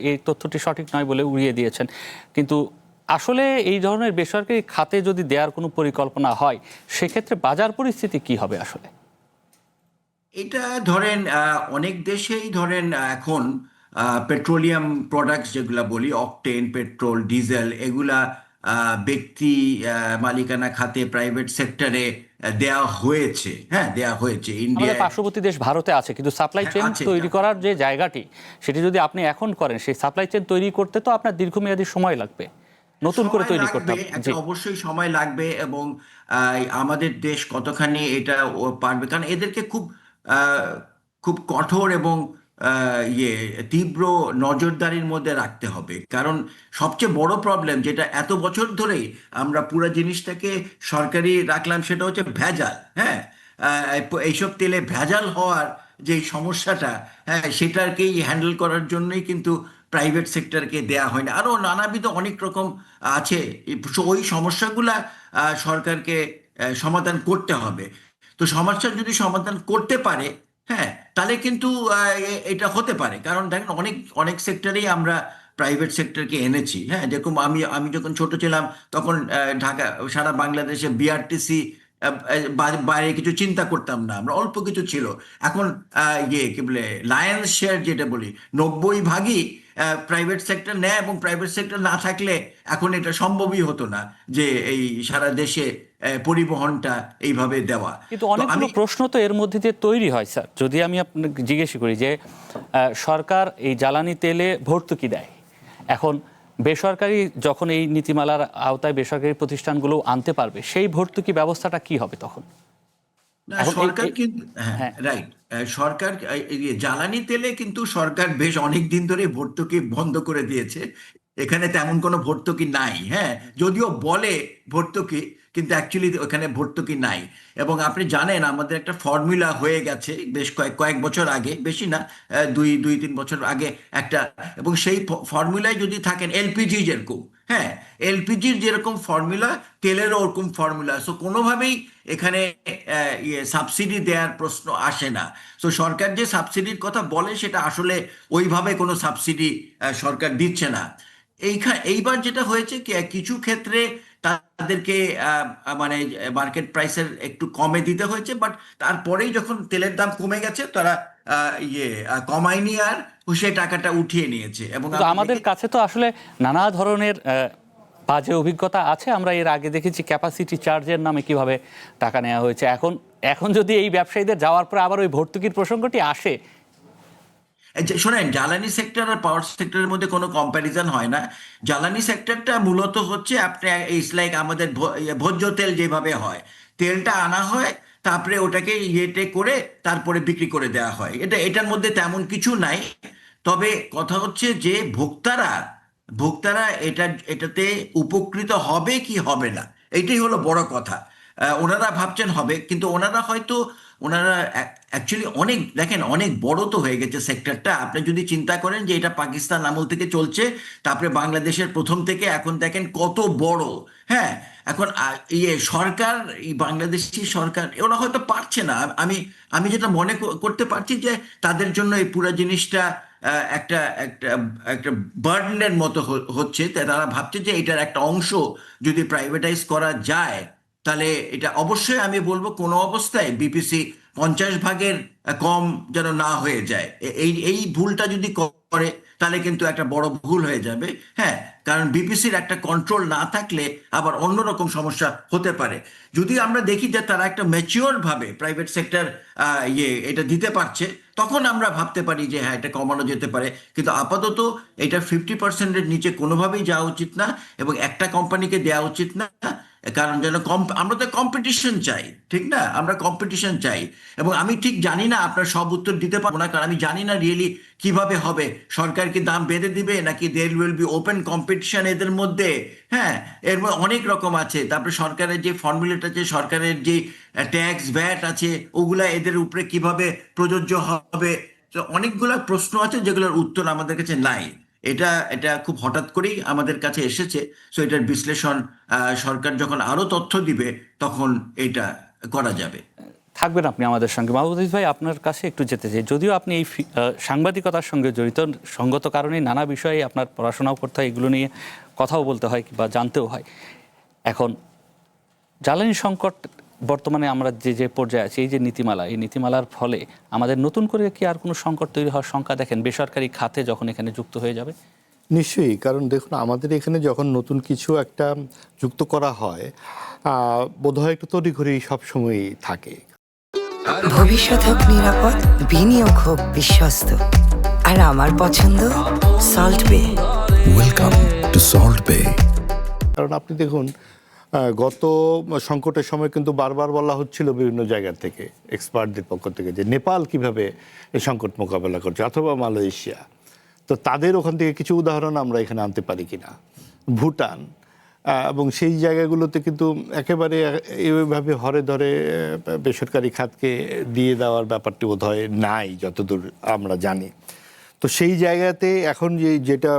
এই তথ্যটি সঠিক নয় বলে উড়িয়ে দিয়েছেন। কিন্তু আসলে এই ধরনের বেসরকারি খাতে যদি দেওয়ার কোনো পরিকল্পনা হয়, সেক্ষেত্রে বাজার পরিস্থিতি কি হবে আসলে? এটা ধরেন অনেক দেশেই ধরেন এখন পেট্রোলিয়াম প্রোডাক্টস যেগুলা বলি, অকটেন, পেট্রোল, ডিজেল, এগুলা ব্যক্তি মালিকানা খাতে, প্রাইভেট সেক্টরে দেওয়া হয়েছে। হ্যাঁ, দেওয়া হয়েছে। ইন্ডিয়া, পার্শ্ববর্তী দেশ ভারতে আছে, কিন্তু সাপ্লাই চেইন তৈরি করার যে জায়গাটি, সেটি যদি আপনি এখন করেন, সেই সাপ্লাই চেইন তৈরি করতে তো আপনার দীর্ঘমেয়াদী সময় লাগবে, নতুন করে তৈরি করতে হবে। অবশ্যই সময় লাগবে। এবং আমাদের দেশ কতখানি এটা পারবে, কারণ এদেরকে খুব কঠোর এবং তীব্র নজরদারির মধ্যে রাখতে হবে। কারণ সবচেয়ে বড় প্রবলেম যেটা এত বছর ধরেই আমরা পুরো জিনিসটাকে সরকারি রাখলাম, সেটা হচ্ছে ভেজাল। হ্যাঁ, এইসব তেলে ভেজাল হওয়ার যে সমস্যাটা, হ্যাঁ, সেটাকেই হ্যান্ডেল করার জন্যই কিন্তু প্রাইভেট সেক্টরকে দেয়া হয় না। আরও নানাবিধ অনেক রকম আছে, ওই সমস্যাগুলা সরকারকে সমাধান করতে হবে। তো সমস্যা যদি সমাধান করতে পারে, হ্যাঁ, তাহলে কিন্তু এটা হতে পারে। কারণ দেখেন, অনেক সেক্টরেই আমরা প্রাইভেট সেক্টরকে এনেছি। হ্যাঁ, যেরকম আমি যখন ছোট ছিলাম তখন ঢাকা, সারা বাংলাদেশে BRTC বাইরে কিছু চিন্তা করতাম না আমরা, অল্প কিছু ছিল। এখন কি বলে, লায়ন্স শেয়ার যেটা বলি, 90% প্রাইভেট সেক্টর নেয়, এবং প্রাইভেট সেক্টর না থাকলে এখন এটা সম্ভবই হতো না যে এই সারা দেশে পরিবহনটা এইভাবে দেওয়া। কিন্তু অনেকগুলো প্রশ্ন তো এর মধ্যে দিয়ে তৈরি হয় স্যার। যদি আমি আপনাকে জিজ্ঞেস করি যে সরকার এই জ্বালানি তেলে ভর্তুকি দেয়, এখন বেসরকারি যখন এই নীতিমালার আওতায় বেসরকারি প্রতিষ্ঠানগুলো আনতে পারবে, সেই ভর্তুকি ব্যবস্থাটা কি হবে তখন? না, সরকার কিন্তু হ্যাঁ রাইট, সরকার জ্বালানি তেলে কিন্তু সরকার বেশ অনেক দিন ধরে ভর্তুকি বন্ধ করে দিয়েছে। এখানে তেমন কোনো ভর্তুকি নাই, হ্যাঁ, যদিও বলে ভর্তুকি, কিন্তু অ্যাকচুয়ালি ওখানে ভর্তুকি নাই। এবং আপনি জানেন আমাদের একটা ফর্মুলা হয়ে গেছে বেশ কয়েক বছর আগে, বেশি না, 2-3 বছর আগে একটা, এবং সেই ফর্মুলায় যদি থাকেন এলপিজি যেরকম, হ্যাঁ, এলপিজির যেরকম ফর্মুলা তেলেরও ওরকম ফর্মুলা, সো কোনোভাবেই এখানে সাবসিডি দেওয়ার প্রশ্ন আসে না। সো সরকার যে সাবসিডির কথা বলে সেটা আসলে ওইভাবে কোনো সাবসিডি সরকার দিচ্ছে না। এইবার যেটা হয়েছে কিছু ক্ষেত্রে তাদেরকে মানে মার্কেট প্রাইসের একটু কমে দিতে হয়েছে, বাট তারপরেই যখন তেলের দাম কমে গেছে তারা কমায়নি আর সে টাকাটা উঠিয়ে নিয়েছে। এবং আমাদের কাছে তো আসলে নানা ধরনের বাজে অভিজ্ঞতা আছে। আমরা এর আগে দেখেছি ক্যাপাসিটি চার্জের নামে কিভাবে টাকা নেওয়া হয়েছে। এখন যদি এই ব্যবসায়ীদের যাওয়ার পর আবার ওই ভর্তুকির প্রসঙ্গটি আসে, শোনেন, জ্বালানি সেক্টর আর পাওয়ার সেক্টরের মধ্যে কোনো কম্প্যারিজন হয় না। জ্বালানি সেক্টরটা মূলত হচ্ছে আপনি ইটস লাইক আমাদের ভোজ্য তেল যেভাবে হয়, তেলটা আনা হয়, তারপরে ওটাকে ইয়েতে করে তারপরে বিক্রি করে দেওয়া হয়। এটার মধ্যে তেমন কিছু নাই। তবে কথা হচ্ছে যে ভোক্তারা এটাতে উপকৃত হবে কি হবে না, এইটাই হলো বড় কথা। ওনারা ভাবছেন হবে, কিন্তু ওনারা অ্যাকচুয়ালি অনেক বড় তো হয়ে গেছে সেক্টরটা। আপনি যদি চিন্তা করেন যে এটা পাকিস্তান আমল থেকে চলছে, তারপরে বাংলাদেশের প্রথম থেকে এখন দেখেন কত বড়। হ্যাঁ, এখন সরকার, বাংলাদেশি সরকার ওরা হয়তো পারছে না। আমি যেটা মনে করতে পারছি যে তাদের জন্য এই পুরো জিনিসটা একটা একটা একটা বার্ডেনের মতো হচ্ছে। তারা ভাবছে যে এটার একটা অংশ যদি প্রাইভেটাইজ করা যায়, তাহলে এটা অবশ্যই আমি বলবো কোনো অবস্থায় বিপিসি 50 ভাগের কম যেন না হয়ে যায়। এই ভুলটা যদি করে তাহলে কিন্তু একটা বড় ভুল হয়ে যাবে। হ্যাঁ, কারণ বিপিসির একটা কন্ট্রোল না থাকলে আবার অন্যরকম সমস্যা হতে পারে। যদি আমরা দেখি যে তারা একটা ম্যাচিওর ভাবে প্রাইভেট সেক্টর এটা দিতে পারছে, তখন আমরা ভাবতে পারি যে হ্যাঁ, এটা কমানো যেতে পারে। কিন্তু আপাতত এটা 50%-এর নিচে কোনোভাবেই যাওয়া উচিত না, এবং একটা কোম্পানিকে দেওয়া উচিত না। কারণ যেন আমরা তো কম্পিটিশন চাই, ঠিক না? আমরা কম্পিটিশন চাই। এবং আমি ঠিক জানি না, আপনার সব উত্তর দিতে পারবো না, কারণ আমি জানি না রিয়েলি কিভাবে হবে। সরকার কি দাম বেঁধে দিবে, নাকি there will be open competition এদের মধ্যে? হ্যাঁ, এর মধ্যে অনেক রকম আছে। তারপরে সরকারের যে ফর্মুলাটা আছে, সরকারের যে ট্যাক্স ভ্যাট আছে, ওগুলা এদের উপরে কিভাবে প্রযোজ্য হবে। তো অনেকগুলা প্রশ্ন আছে যেগুলোর উত্তর আমাদের কাছে নাই। এটা খুব হঠাৎ করেই আমাদের কাছে এসেছে। সো এটার বিশ্লেষণ সরকার যখন আরো তথ্য দিবে তখন এটা করা যাবে। থাকবেন আপনি আমাদের সঙ্গে। মাহবুব আজিজ ভাই, আপনার কাছে একটু যেতে চাই। যদিও আপনি এই সাংবাদিকতার সঙ্গে জড়িত, সঙ্গত কারণে নানা বিষয়ে আপনার পড়াশোনাও করতে হয়, এগুলো নিয়ে কথাও বলতে হয় বা জানতেও হয়। এখন জ্বালানি সংকট বর্তমানে আমরা যে পর্যায়ে আছি, এই যে নীতিমালা, এই নীতিমালার ফলে আমাদের নতুন করে কি আর কোনো সংকট তৈরি হওয়ার শঙ্কা দেখেন বেসরকারি খাতে যখন এখানে যুক্ত হয়ে যাবে? নিশ্চয়ই, কারণ দেখুন আমাদের এখানে যখন নতুন কিছু একটা যুক্ত করা হয়, বোধহয় একটু তড়িঘড়ি সবসময়ই থাকে। ভবিষ্যৎ হোক নিরাপদ, বিনিয়োগ হোক বিশ্বস্ত, আর আমার পছন্দ সল্ট বে। ওয়েলকাম টু সল্ট বে। কারণ আপনি দেখুন, গত সংকটের সময় কিন্তু বারবার বলা হচ্ছিল বিভিন্ন জায়গা থেকে, এক্সপার্টদের পক্ষ থেকে, যে নেপাল কিভাবে এই সংকট মোকাবেলা করছে, অথবা মালয়েশিয়া। তো তাদের ওখান থেকে কিছু উদাহরণ আমরা এখানে আনতে পারি কিনা, ভুটান, এবং সেই জায়গাগুলোতে কিন্তু একেবারে এইভাবে হরে ধরে বেসরকারি খাতকে দিয়ে দেওয়ার ব্যাপারটি বোধহয় নাই যতদূর আমরা জানি। তো সেই জায়গাতে এখন যেটা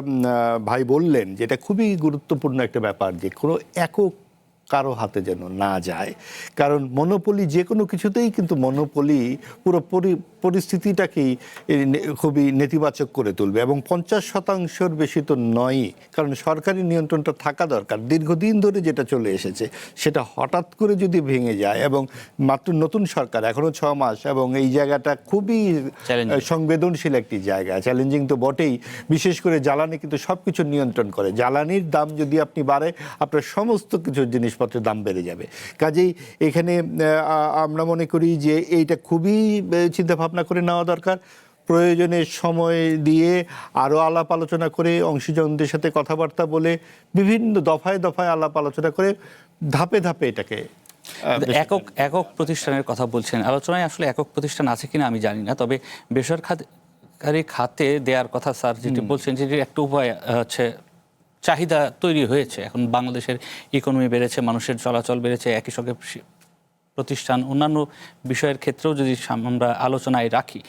ভাই বললেন, যেটা খুবই গুরুত্বপূর্ণ একটা ব্যাপার, যে কোনো একক কারো হাতে যেন না যায়। কারণ মনোপলি যে কোনো কিছুতেই কিন্তু মনোপলি পুরো পরিস্থিতিটাকেই খুবই নেতিবাচক করে তুলবে, এবং 50% বেশি তো নয়ই। কারণ সরকারি নিয়ন্ত্রণটা থাকা দরকার। দীর্ঘদিন ধরে যেটা চলে এসেছে সেটা হঠাৎ করে যদি ভেঙে যায়, এবং মাত্র নতুন সরকার, এখনও 6 মাস, এবং এই জায়গাটা খুবই সংবেদনশীল একটি জায়গা। চ্যালেঞ্জিং তো বটেই, বিশেষ করে জ্বালানি কিন্তু সব কিছু নিয়ন্ত্রণ করে। জ্বালানির দাম যদি আপনি বাড়ে, আপনার সমস্ত কিছু জিনিসপত্রের দাম বেড়ে যাবে। কাজেই এখানে আমরা মনে করি যে এইটা খুবই চিন্তাভাবনা করে নেওয়া দরকার। প্রয়োজনে সময় দিয়ে আরও আলাপ আলোচনা করে অংশীজনদের সাথে কথাবার্তা বলে বিভিন্ন দফায় দফায় আলাপ আলোচনা করে ধাপে ধাপে এটাকে একক প্রতিষ্ঠানের কথা বলছেন, আলোচনায় আসলে একক প্রতিষ্ঠান আছে কিনা আমি জানি না, তবে বেসরকারি খাতে দেওয়ার কথা স্যার যেটি বলছেন, যেটি একটা উপায় হচ্ছে চাহিদা তৈরি হয়েছে। এখন বাংলাদেশের ইকোনমি বেড়েছে, মানুষের চলাচল বেড়েছে, একই সঙ্গে প্রতিষ্ঠান অন্যান্য বিষয়ের ক্ষেত্রেও যদি আমরা আলোচনায় রাখি,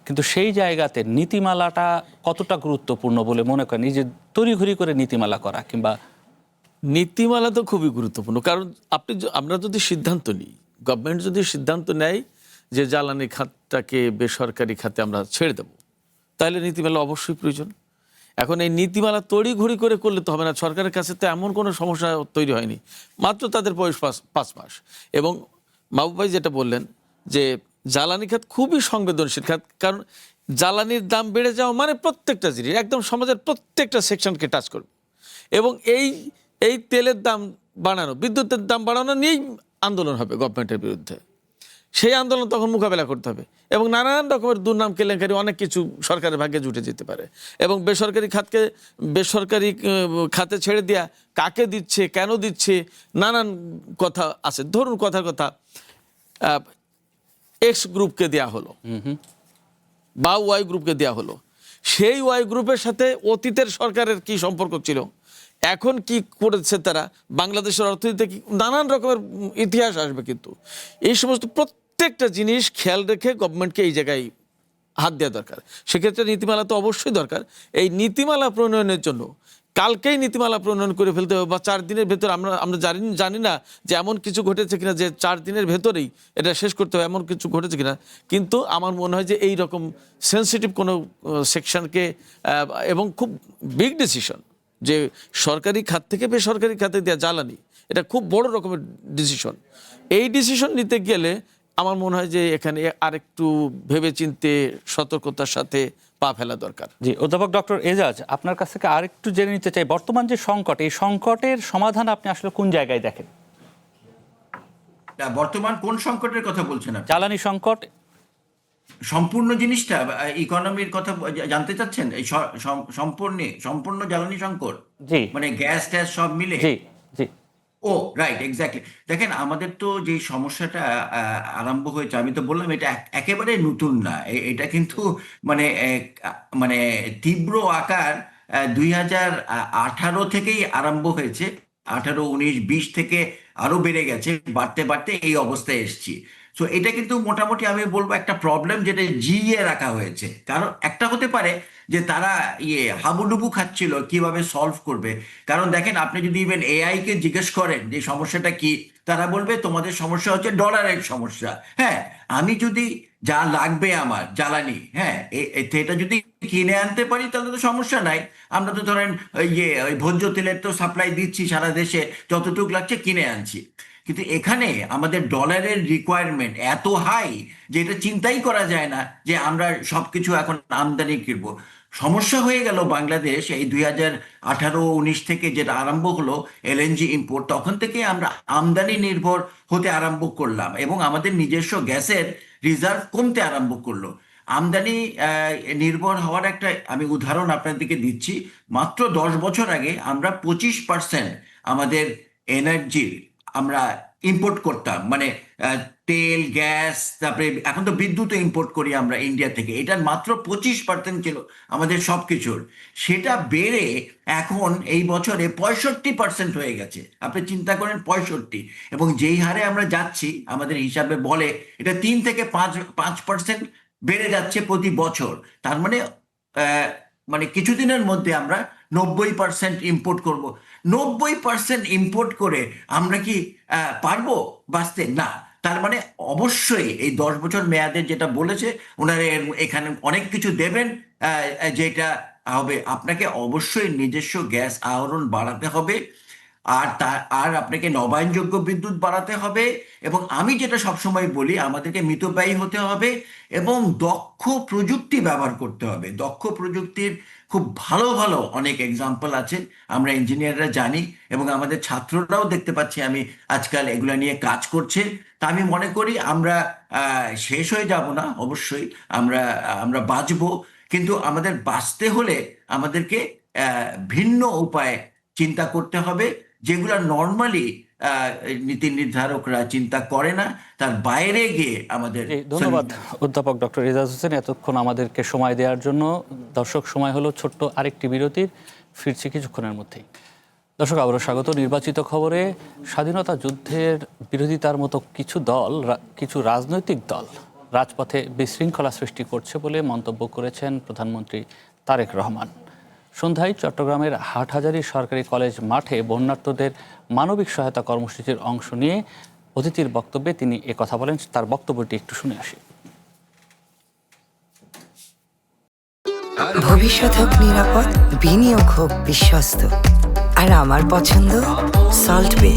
কিন্তু সেই জায়গাতে নীতিমালাটা কতটা গুরুত্বপূর্ণ বলে মনে করেন? এই যে তড়িঘড়ি করে নীতিমালা করা কিংবা নীতিমালা তো খুবই গুরুত্বপূর্ণ, কারণ আমরা যদি সিদ্ধান্ত নিই, গভর্নমেন্ট যদি সিদ্ধান্ত নেয় যে জ্বালানি খাতটাকে বেসরকারি খাতে আমরা ছেড়ে দেব, তাহলে নীতিমালা অবশ্যই প্রয়োজন। এখন এই নীতিমালা তড়িঘড়ি করে করলে তো হবে না। সরকারের কাছে তো এমন কোনো সমস্যা তৈরি হয়নি, মাত্র তাদের বয়স 5 মাস। এবং মাহবুব ভাই যেটা বললেন যে জ্বালানি খাত খুবই সংবেদনশীল খাত, কারণ জ্বালানির দাম বেড়ে যাওয়া মানে প্রত্যেকটা জিনিস একদম সমাজের প্রত্যেকটা সেকশনকে টাচ করবে। এবং এই তেলের দাম বাড়ানো, বিদ্যুতের দাম বাড়ানো নিয়েই আন্দোলন হবে গভর্নমেন্টের বিরুদ্ধে। সেই আন্দোলন তখন মোকাবেলা করতে হবে এবং নানান রকমের দুর্নাম কেলেঙ্কারি অনেক কিছু সরকারের ভাগ্যে জুটে যেতে পারে। এবং বেসরকারি খাতে ছেড়ে দেওয়া, কাকে দিচ্ছে, কেন দিচ্ছে, নানান কথা আছে। ধরুন কথা এক্স গ্রুপকে দেয়া হলো বা ওয়াই গ্রুপকে দেয়া হলো, সেই ওয়াই গ্রুপের সাথে অতীতের সরকারের কি সম্পর্ক ছিল, এখন কি করেছে তারা, বাংলাদেশের অর্থনীতিতে কি, নানান রকমের ইতিহাস আসবে। কিন্তু এই সমস্ত প্রত্যেকটা জিনিস খেয়াল রেখে গভর্নমেন্টকে এই জায়গায় হাত দেওয়া দরকার। সেক্ষেত্রে নীতিমালা তো অবশ্যই দরকার। এই নীতিমালা প্রণয়নের জন্য কালকেই নীতিমালা প্রণয়ন করে ফেলতে হবে, বা 4 দিনের ভেতর। আমরা জানি না যে এমন কিছু ঘটেছে কিনা যে 4 দিনের ভেতরেই এটা শেষ করতে হবে, এমন কিছু ঘটেছে কিনা। কিন্তু আমার মনে হয় যে এই রকম সেন্সিটিভ কোনো সেকশনকে, এবং খুব বিগ ডিসিশন যে সরকারি খাত থেকে বেসরকারি খাতে দেওয়া জ্বালানি, এটা খুব বড় রকমের ডিসিশন। এই ডিসিশন নিতে গেলে আমার মনে হয় যে এখানে আরেকটু ভেবেচিন্তে সতর্কতার সাথে পা ফেলা দরকার। জি, অধ্যাপক ডক্টর এজাজ, আপনার কাছ থেকে আরেকটু জেনে নিতে চাই, বর্তমান যে সংকট, এই সংকটের সমাধান আপনি আসলে কোন জায়গায় দেখেন? বর্তমান কোন সংকটের কথা বলছেন আপনি? জ্বালানি সংকট সম্পূর্ণ জিনিসটা, ইকোনমির কথা জানতে চাচ্ছেন? এই সম্পূর্ণ জ্বালানি সংকট, জি, মানে গ্যাস ট্যাস সব মিলে? জি জি। ও রাইট, এক্স্যাক্টলি। দেখেন, আমাদের তো যে সমস্যাটা আরম্ভ হয়েছে, আমি তো বললাম এটা একেবারে নতুন না। এটা কিন্তু মানে তীব্র আকার 2018 থেকেই আরম্ভ হয়েছে। 18, 19, 20 থেকে আরো বেড়ে গেছে, বাড়তে বাড়তে এই অবস্থায় এসছি। সো এটা কিন্তু মোটামুটি আমি বলবো একটা প্রবলেম যেটা জিইয়ে রাখা হয়েছে। কারণ একটা হতে পারে যে তারা হাবুডুবু খাচ্ছিল কিভাবে সলভ করবে। কারণ দেখেন, আপনি যদি ইভেন এআই কে জিজ্ঞেস করেন যে সমস্যাটা কি, তারা বলবে তোমাদের সমস্যা হচ্ছে ডলারের সমস্যা। হ্যাঁ, আমি যদি যা লাগবে আমার জ্বালানি, হ্যাঁ, এটা যদি কিনে আনতে পারি তাহলে তো সমস্যা নাই। আমরা তো ধরেন ওই ভোজ্য তেলের তো সাপ্লাই দিচ্ছি সারা দেশে, যতটুকু লাগছে কিনে আনছি। কিন্তু এখানে আমাদের ডলারের রিকোয়ারমেন্ট এত হাই যে এটা চিন্তাই করা যায় না যে আমরা সবকিছু এখন আমদানি করব। সমস্যা হয়ে গেল বাংলাদেশ এই 2018-19 থেকে যেটা আরম্ভ হলো এলএনজি ইম্পোর্ট, তখন থেকে আমরা আমদানি নির্ভর হতে আরম্ভ করলাম এবং আমাদের নিজস্ব গ্যাসের রিজার্ভ কমতে আরম্ভ করলো। আমদানি নির্ভর হওয়ার একটা আমি উদাহরণ আপনাদেরকে দিচ্ছি। মাত্র 10 বছর আগে আমরা 25% আমাদের এনার্জির আমরা ইম্পোর্ট করতাম, মানে তেল, গ্যাস, তারপরে এখন তো বিদ্যুৎ ইম্পোর্ট করি আমরা ইন্ডিয়া থেকে। এটার মাত্র 25% ছিল আমাদের সবকিছুর। সেটা বেড়ে এখন এই বছরে 65% হয়ে গেছে। আপনি চিন্তা করেন, 65। এবং যেই হারে আমরা যাচ্ছি, আমাদের হিসাবে বলে এটা 3 থেকে 5% বেড়ে যাচ্ছে প্রতি বছর। তার মানে কিছুদিনের মধ্যে আমরা 90% ইম্পোর্ট করব। 90% ইম্পোর্ট করে আমরা কি পারবো বাঁচতে? না। তার মানে অবশ্যই এই 10 বছর মেয়াদের যেটা বলেছে ওনারা, এখানে অনেক কিছু দেবেন যেটা হবে। আপনাকে অবশ্যই নিজস্ব গ্যাস আহরণ বাড়াতে হবে, আর আপনাকে নবায়নযোগ্য বিদ্যুৎ বাড়াতে হবে। এবং আমি যেটা সবসময় বলি, আমাদেরকে মিতব্যয়ী হতে হবে এবং দক্ষ প্রযুক্তি ব্যবহার করতে হবে। দক্ষ প্রযুক্তির খুব ভালো ভালো অনেক এক্সাম্পল আছে, আমরা ইঞ্জিনিয়াররা জানি এবং আমাদের ছাত্ররাও দেখতে পাচ্ছি আমি আজকাল এগুলো নিয়ে কাজ করছে। তা আমি মনে করি আমরা শেষ হয়ে যাব না, অবশ্যই আমরা বাঁচবো, কিন্তু আমাদের বাঁচতে হলে আমাদেরকে ভিন্ন উপায়ে চিন্তা করতে হবে, যেগুলো নর্মালি নীতি নির্ধারকরা চিন্তা করে না, তার বাইরে গিয়ে আমাদের। ধন্যবাদ অধ্যাপক ডক্টর এজাজ হোসেন এতক্ষণ আমাদেরকে সময় দেওয়ার জন্য। দর্শক, সময় হলো ছোট্ট আরেকটি বিরতির, ফিরছি কিছুক্ষণের মধ্যেই। দর্শক, আবারও স্বাগত। নির্বাচিত খবরে স্বাধীনতা যুদ্ধের বিরোধিতার মতো কিছু রাজনৈতিক দল রাজপথে বিশৃঙ্খলা সৃষ্টি করছে বলে মন্তব্য করেছেন প্রধানমন্ত্রী তারেক রহমান। সন্ধ্যায় চট্টগ্রামের হাটহাজারী সরকারি কলেজ মাঠে বন্যার্তদের মানবিক সহায়তা কর্মসূচির অংশ নিয়ে অতিথির বক্তব্যে তিনি কথা বলেন। তার বক্তব্যটি একটু শুনে আসি। ভবিষ্যৎ হোক নিরাপদ, বিনিয়োগ হোক বিশ্বস্ত, আর আমার পছন্দ সল্ট বে।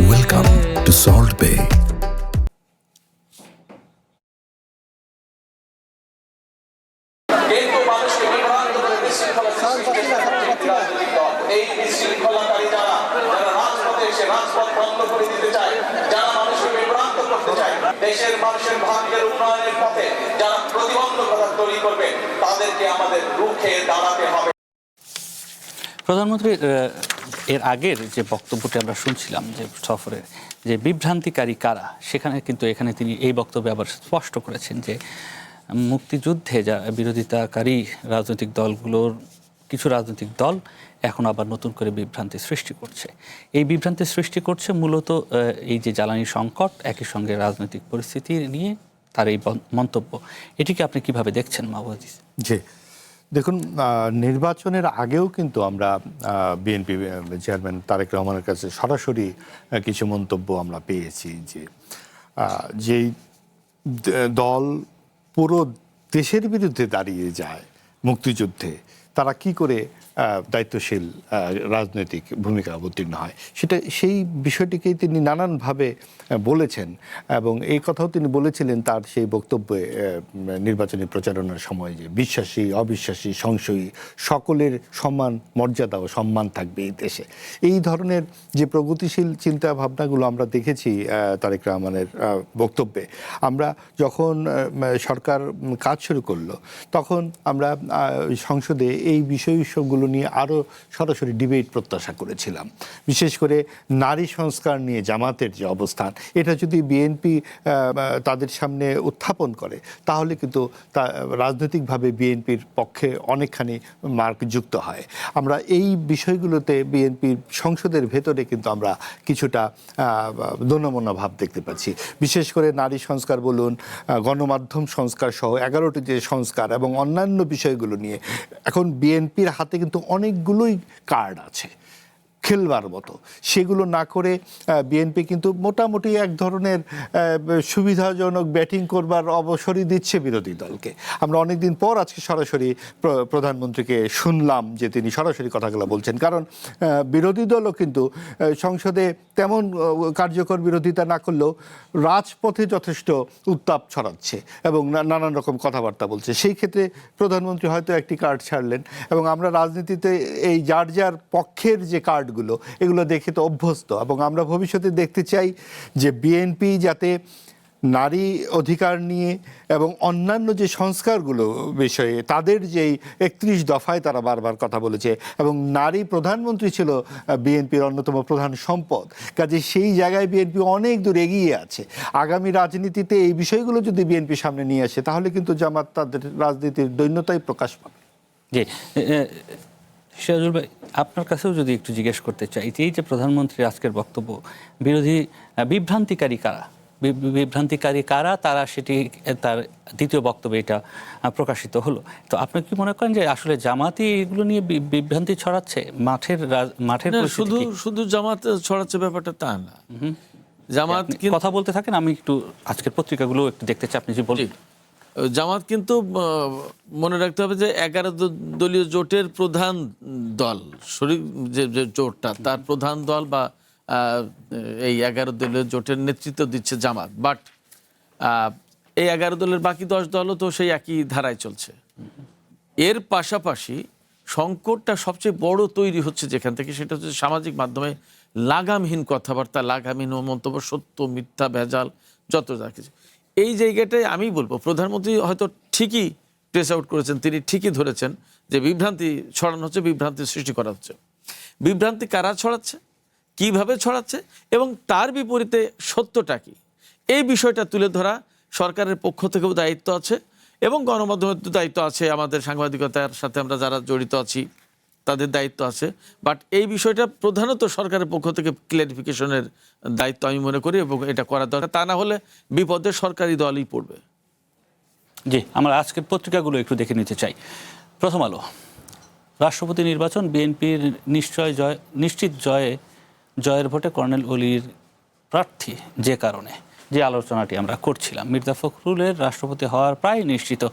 ওয়েলকাম টু সল্ট বে। কিন্তু মানুষকে বিভ্রান্ত করে বিশৃঙ্খলা সৃষ্টি এই বিশৃঙ্খলাকারী যারা রাজপথে এসে রাজপথ বন্ধ করে দিতে চায়, যারা মানুষকে বিভ্রান্ত করতে চায়, দেশের মানুষের ভাগ্যের উন্নয়নের পথে যারা প্রতিবন্ধকতা তৈরি করবে, তাদেরকে আমাদের রুখে দাঁড়াতে হবে। প্রধানমন্ত্রী এর আগের যে বক্তব্যটি আমরা শুনছিলাম, যে সফরের যে বিভ্রান্তিকারী কারা, সেখানে কিন্তু এখানে তিনি এই বক্তব্যে আবার স্পষ্ট করেছেন যে মুক্তিযুদ্ধে যা বিরোধিতাকারী রাজনৈতিক দলগুলোর কিছু রাজনৈতিক দল এখন আবার নতুন করে বিভ্রান্তি সৃষ্টি করছে। এই বিভ্রান্তি সৃষ্টি করছে মূলত এই যে জ্বালানি সংকট, একই সঙ্গে রাজনৈতিক পরিস্থিতি নিয়ে তার এই মন্তব্য। এটিকে আপনি কিভাবে দেখছেন মাহবুব আজিজ? জি, দেখুন, নির্বাচনের আগেও কিন্তু আমরা বিএনপি চেয়ারম্যান তারেক রহমানের কাছে সরাসরি কিছু মন্তব্য আমরা পেয়েছি যে যেই দল পুরো দেশের বিরুদ্ধে দাঁড়িয়ে যায় মুক্তিযুদ্ধে, তারা কি করে দায়িত্বশীল রাজনৈতিক ভূমিকা অবতীর্ণ হয়, সেই বিষয়টিকেই তিনি নানানভাবে বলেছেন। এবং এই কথাও তিনি বলেছিলেন তার সেই বক্তব্যে নির্বাচনী প্রচারণার সময়, যে বিশ্বাসী অবিশ্বাসী সংশয়ী সকলের সমান মর্যাদা ও সম্মান থাকবে এই দেশে। এই ধরনের যে প্রগতিশীল চিন্তা ভাবনাগুলো আমরা দেখেছি তারেক রহমানের বক্তব্যে। আমরা যখন সরকার কাজ শুরু করলো, তখন আমরা সংসদে এই বিষয়গুলো নিয়ে আরও সরাসরি ডিবেট প্রত্যাশা করেছিলাম। বিশেষ করে নারী সংস্কার নিয়ে জামাতের যে অবস্থান, এটা যদি বিএনপি তাদের সামনে উত্থাপন করে, তাহলে কিন্তু রাজনৈতিকভাবে বিএনপির পক্ষে অনেকখানি মার্ক যুক্ত হয়। আমরা এই বিষয়গুলোতে বিএনপির সংসদের ভেতরে কিন্তু আমরা কিছুটা দোনমনা ভাব দেখতে পাচ্ছি। বিশেষ করে নারী সংস্কার বলুন, গণমাধ্যম সংস্কার সহ 11টি যে সংস্কার এবং অন্যান্য বিষয়গুলো নিয়ে এখন বিএনপির হাতে কিন্তু অনেকগুলোই কার্ড আছে খেলবার মতো। সেগুলো না করে বিএনপি কিন্তু মোটামুটি এক ধরনের সুবিধাজনক ব্যাটিং করবার অবসরই দিচ্ছে বিরোধী দলকে। আমরা অনেকদিন পর আজকে সরাসরি প্রধানমন্ত্রীকে শুনলাম যে তিনি সরাসরি কথাগুলো বলছেন, কারণ বিরোধী দলও কিন্তু সংসদে তেমন কার্যকর বিরোধিতা না করলেও রাজপথে যথেষ্ট উত্তাপ ছড়াচ্ছে এবং নানান রকম কথাবার্তা বলছে। সেই ক্ষেত্রে প্রধানমন্ত্রী হয়তো একটি কার্ড ছাড়লেন, এবং আমরা রাজনীতিতে এই যার যার পক্ষের যে কার্ডগুলো, এগুলো দেখে তো অভ্যস্ত, এবং আমরা ভবিষ্যতে দেখতে চাই যে বিএনপি যাতে নারী অধিকার নিয়ে এবং অন্যান্য যে সংস্কারগুলো বিষয়ে তাদের যেই 31 দফায় তারা বারবার কথা বলেছে, এবং নারী প্রধানমন্ত্রী ছিল বিএনপির অন্যতম প্রধান সম্পদ, কাজে সেই জায়গায় বিএনপি অনেক দূর এগিয়ে আছে। আগামী রাজনীতিতে এই বিষয়গুলো যদি বিএনপি সামনে নিয়ে আসে, তাহলে কিন্তু জামাত তাদের রাজনীতির দৈন্যতাই প্রকাশ পাবে। জি, সিরাজুল ভাই, আপনার কাছেও যদি একটু জিজ্ঞেস করতে চাই, এই যে প্রধানমন্ত্রীর আজকের বক্তব্য, বিভ্রান্তিকারী কারা তারা, সেটি তার দ্বিতীয় বক্তব্যে এটা প্রকাশিত হলো। তো আপনি কি মনে করেন যে আসলে জামাতই এগুলো নিয়ে বিভ্রান্তি ছড়াচ্ছে? মাঠের শুধু জামাত ছড়াচ্ছে ব্যাপারটা তা না। জামাত কথা বলতে থাকেন, আমি একটু আজকের পত্রিকাগুলো একটু দেখতে চাই, আপনি যে বলেন। জামাত কিন্তু মনে রাখতে হবে যে 11 দলীয় জোটের প্রধান দল, শরিক যে জোটটা, তার প্রধান দল বা এই 11 দলীয় জোটের নেতৃত্ব দিচ্ছে জামাত। বাট এই 11 দলের বাকি 10 দলও তো সেই একই ধারায় চলছে। এর পাশাপাশি সংকটটা সবচেয়ে বড় তৈরি হচ্ছে যেখান থেকে, সেটা হচ্ছে সামাজিক মাধ্যমে লাগামহীন কথাবার্তা, লাগামহীন মন্তব্য, সত্য মিথ্যা ভেজাল যত যা কিছু। এই জায়গাটায় আমি বলবো প্রধানমন্ত্রী হয়তো ঠিকই ট্রেস আউট করেছেন, তিনি ঠিকই ধরেছেন যে বিভ্রান্তি ছড়ানো হচ্ছে, বিভ্রান্তি সৃষ্টি করা হচ্ছে। বিভ্রান্তি কারা ছড়াচ্ছে, কিভাবে ছড়াচ্ছে এবং তার বিপরীতে সত্যটা কি, এই বিষয়টা তুলে ধরা সরকারের পক্ষ থেকেও দায়িত্ব আছে এবং গণমাধ্যমের দায়িত্ব আছে, আমাদের সাংবাদিকতার সাথে আমরা যারা জড়িত আছি তাদের দায়িত্ব আছে। বাট এই বিষয়টা প্রধানত সরকারের পক্ষ থেকে ক্লারিফিকেশনের দায়িত্ব আমি মনে করি এবং এটা করা দরকার। তা না হলে বিপদে সরকারি দলই পড়বে। জি, আমরা আজকের পত্রিকাগুলো একটু দেখে নিতে চাই। প্রথম আলো, রাষ্ট্রপতি নির্বাচন, বিএনপির নিশ্চিত জয়ের ভোটে কর্নেল অলির প্রার্থী, যে কারণে যে আলোচনাটি আমরা করছিলাম, মির্জা ফখরুলের রাষ্ট্রপতি হওয়ার প্রায় নিশ্চিত,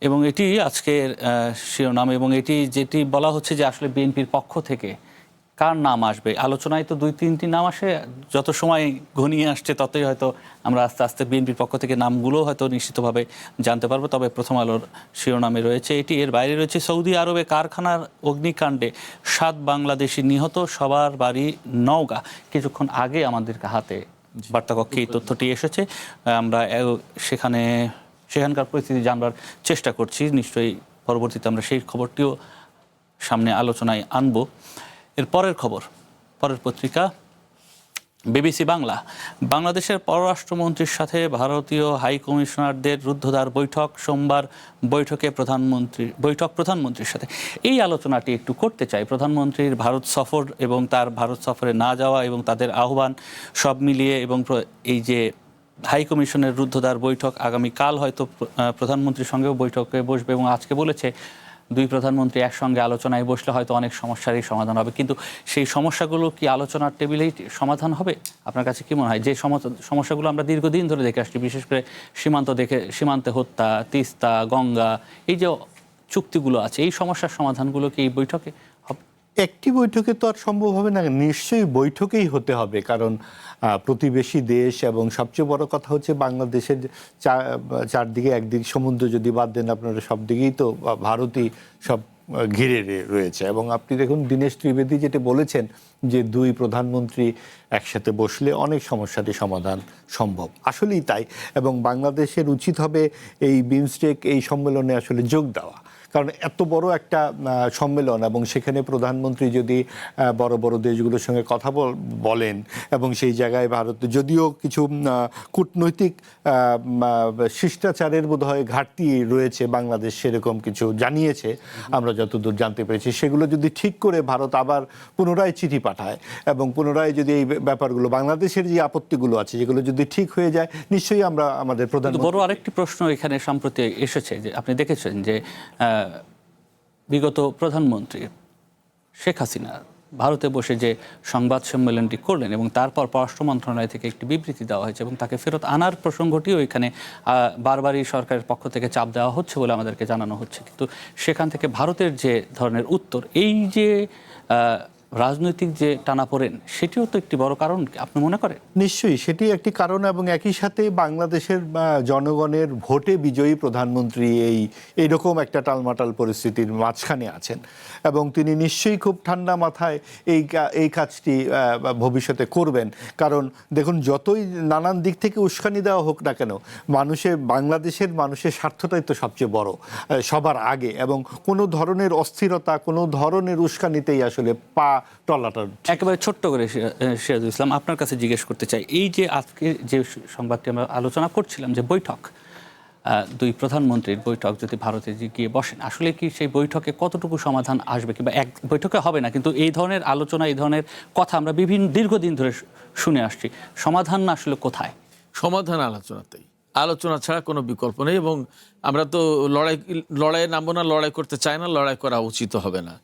এবং এটি আজকের শিরোনাম। এবং এটি যেটি বলা হচ্ছে যে আসলে বিএনপির পক্ষ থেকে কার নাম আসবে, আলোচনায় তো 2-3টি নাম আসে, যত সময় ঘনিয়ে আসছে ততই হয়তো আমরা আস্তে আস্তে বিএনপির পক্ষ থেকে নামগুলো হয়তো নিশ্চিতভাবে জানতে পারবো। তবে প্রথম আলোর শিরোনামে রয়েছে এটি। এর বাইরে রয়েছে সৌদি আরবে কারখানার অগ্নিকাণ্ডে 7 বাংলাদেশি নিহত, সবার বাড়ি নওগাঁ। কিছুক্ষণ আগে আমাদের হাতে বার্তাকক্ষে এই তথ্যটি এসেছে, আমরা সেখানকার পরিস্থিতি জানবার চেষ্টা করছি। নিশ্চয়ই পরবর্তীতে আমরা সেই খবরটিও সামনে আলোচনায় আনব। এর পরের খবর, পরের পত্রিকা বিবিসি বাংলা, বাংলাদেশের পররাষ্ট্রমন্ত্রীর সাথে ভারতীয় হাই কমিশনারদের রুদ্ধদ্বার বৈঠক, সোমবার প্রধানমন্ত্রীর সাথে। এই আলোচনাটি একটু করতে চাই। প্রধানমন্ত্রীর ভারত সফর এবং তার ভারত সফরে না যাওয়া এবং তাদের আহ্বান সব মিলিয়ে, এবং এই যে হাই কমিশনের রুদ্ধদ্বার বৈঠক, আগামীকাল হয়তো প্রধানমন্ত্রীর সঙ্গেও বৈঠকে বসবে এবং আজকে বলেছে 2 প্রধানমন্ত্রী একসঙ্গে আলোচনায় বসলে হয়তো অনেক সমস্যারই সমাধান হবে। কিন্তু সেই সমস্যাগুলো কি আলোচনার টেবিলেই সমাধান হবে? আপনার কাছে কি মনে হয়? যে সমস্যাগুলো আমরা দীর্ঘদিন ধরে দেখে আসছি, বিশেষ করে সীমান্তে হত্যা, তিস্তা, গঙ্গা, এই যে চুক্তিগুলো আছে, এই সমস্যার সমাধানগুলো কি এই বৈঠকে হবে? একটি বৈঠকে তো আর সম্ভব হবে না, নিশ্চয়ই বৈঠকেই হতে হবে। কারণ প্রতিবেশী দেশ এবং সবচেয়ে বড় কথা হচ্ছে বাংলাদেশের চারদিকে, একদিকে সমুদ্র যদি বাদ দেন আপনারা, সব দিকেই তো ভারতই সব ঘিরে রয়েছে। এবং আপনি দেখুন দীনেশ ত্রিবেদী যেটা বলেছেন যে 2 প্রধানমন্ত্রী একসাথে বসলে অনেক সমস্যারই সমাধান সম্ভব, আসলেই তাই। এবং বাংলাদেশের উচিত হবে এই বিমস্টেক এই সম্মেলনে আসলে যোগ দেওয়া, কারণ এত বড় একটা সম্মেলন এবং সেখানে প্রধানমন্ত্রী যদি বড় বড় দেশগুলোর সঙ্গে কথা বলেন এবং সেই জায়গায় ভারত যদিও কিছু কূটনৈতিক শিষ্টাচারের বোধহয় ঘাটতি রয়েছে, বাংলাদেশ সেরকম কিছু জানিয়েছে আমরা যতদূর জানতে পেরেছি, সেগুলো যদি ঠিক করে ভারত আবার পুনরায় চিঠি পাঠায় এবং পুনরায় যদি এই ব্যাপারগুলো, বাংলাদেশের যে আপত্তিগুলো আছে যেগুলো যদি ঠিক হয়ে যায়, নিশ্চয়ই আমরা আমাদের প্রধানমন্ত্রী। বড় আরেকটি প্রশ্ন এখানে সম্প্রতি এসেছে যে আপনি দেখেছেন যে বিগত প্রধানমন্ত্রী শেখ হাসিনা ভারতে বসে যে সংবাদ সম্মেলনটি করলেন এবং তারপর পররাষ্ট্র মন্ত্রণালয় থেকে একটি বিবৃতি দেওয়া হয়েছে এবং তাকে ফেরত আনার প্রসঙ্গটিও এখানে বারবারই সরকারের পক্ষ থেকে চাপ দেওয়া হচ্ছে বলে আমাদেরকে জানানো হচ্ছে। কিন্তু সেখান থেকে ভারতের যে ধরনের উত্তর, এই যে রাজনৈতিক যে টানাপোড়েন, সেটিও তো একটি বড় কারণ আপনি মনে করেন? নিশ্চয়ই সেটি একটি কারণ, এবং একই সাথে বাংলাদেশের জনগণের ভোটে বিজয়ী প্রধানমন্ত্রী এইরকম একটা টালমাটাল পরিস্থিতির মাঝখানে আছেন এবং তিনি নিশ্চয়ই খুব ঠান্ডা মাথায় এই কাজটি ভবিষ্যতে করবেন। কারণ দেখুন, যতই নানান দিক থেকে উস্কানি দেওয়া হোক না কেন, বাংলাদেশের মানুষের স্বার্থটাই তো সবচেয়ে বড়, সবার আগে, এবং কোনো ধরনের অস্থিরতা, কোনো ধরনের উস্কানিতেই আসলে পা টলাটা। একেবারে ছোট্ট করে সিরাজুল ইসলাম, আপনার কাছে জিজ্ঞেস করতে চাই, এই যে আজকে যে সংবাদটি আমরা আলোচনা করছিলাম যে বৈঠক, 2 প্রধানমন্ত্রীর বৈঠক যদি ভারতে গিয়ে বসেন, আসলে কি সেই বৈঠকে কতটুকু সমাধান আসবে, কিংবা এক বৈঠকে হবে না, কিন্তু এই ধরনের আলোচনা, এই ধরনের কথা আমরা দীর্ঘদিন ধরে শুনে আসছি, সমাধান আসলে কোথায়? সমাধান আলোচনাতেই, আলোচনা ছাড়া কোনো বিকল্প নেই। এবং আমরা তো লড়াইয়ে নামবো না, লড়াই করতে চাই না, লড়াই করা উচিত হবে না।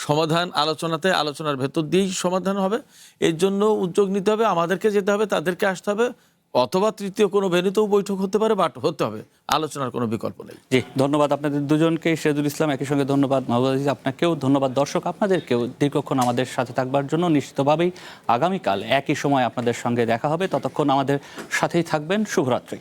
সমাধান আলোচনাতে, আলোচনার ভেতর দিয়েই সমাধান হবে। এর জন্য উদ্যোগ নিতে হবে, আমাদেরকে যেতে হবে, তাদেরকে আসতে হবে, অথবা তৃতীয় কোনো ভেন্যুতেও বৈঠক হতে পারে, বাট হতে হবে, আলোচনার কোনো বিকল্প নেই। জি, ধন্যবাদ আপনাদের দুজনকে, সিরাজুল ইসলাম একই সঙ্গে ধন্যবাদ, মাহবুব আজিজ আপনাকেও ধন্যবাদ। দর্শক আপনাদেরকেও দীর্ঘক্ষণ আমাদের সাথে থাকবার জন্য। নিশ্চিতভাবেই আগামীকাল একই সময় আপনাদের সঙ্গে দেখা হবে, ততক্ষণ আমাদের সাথেই থাকবেন। শুভরাত্রি।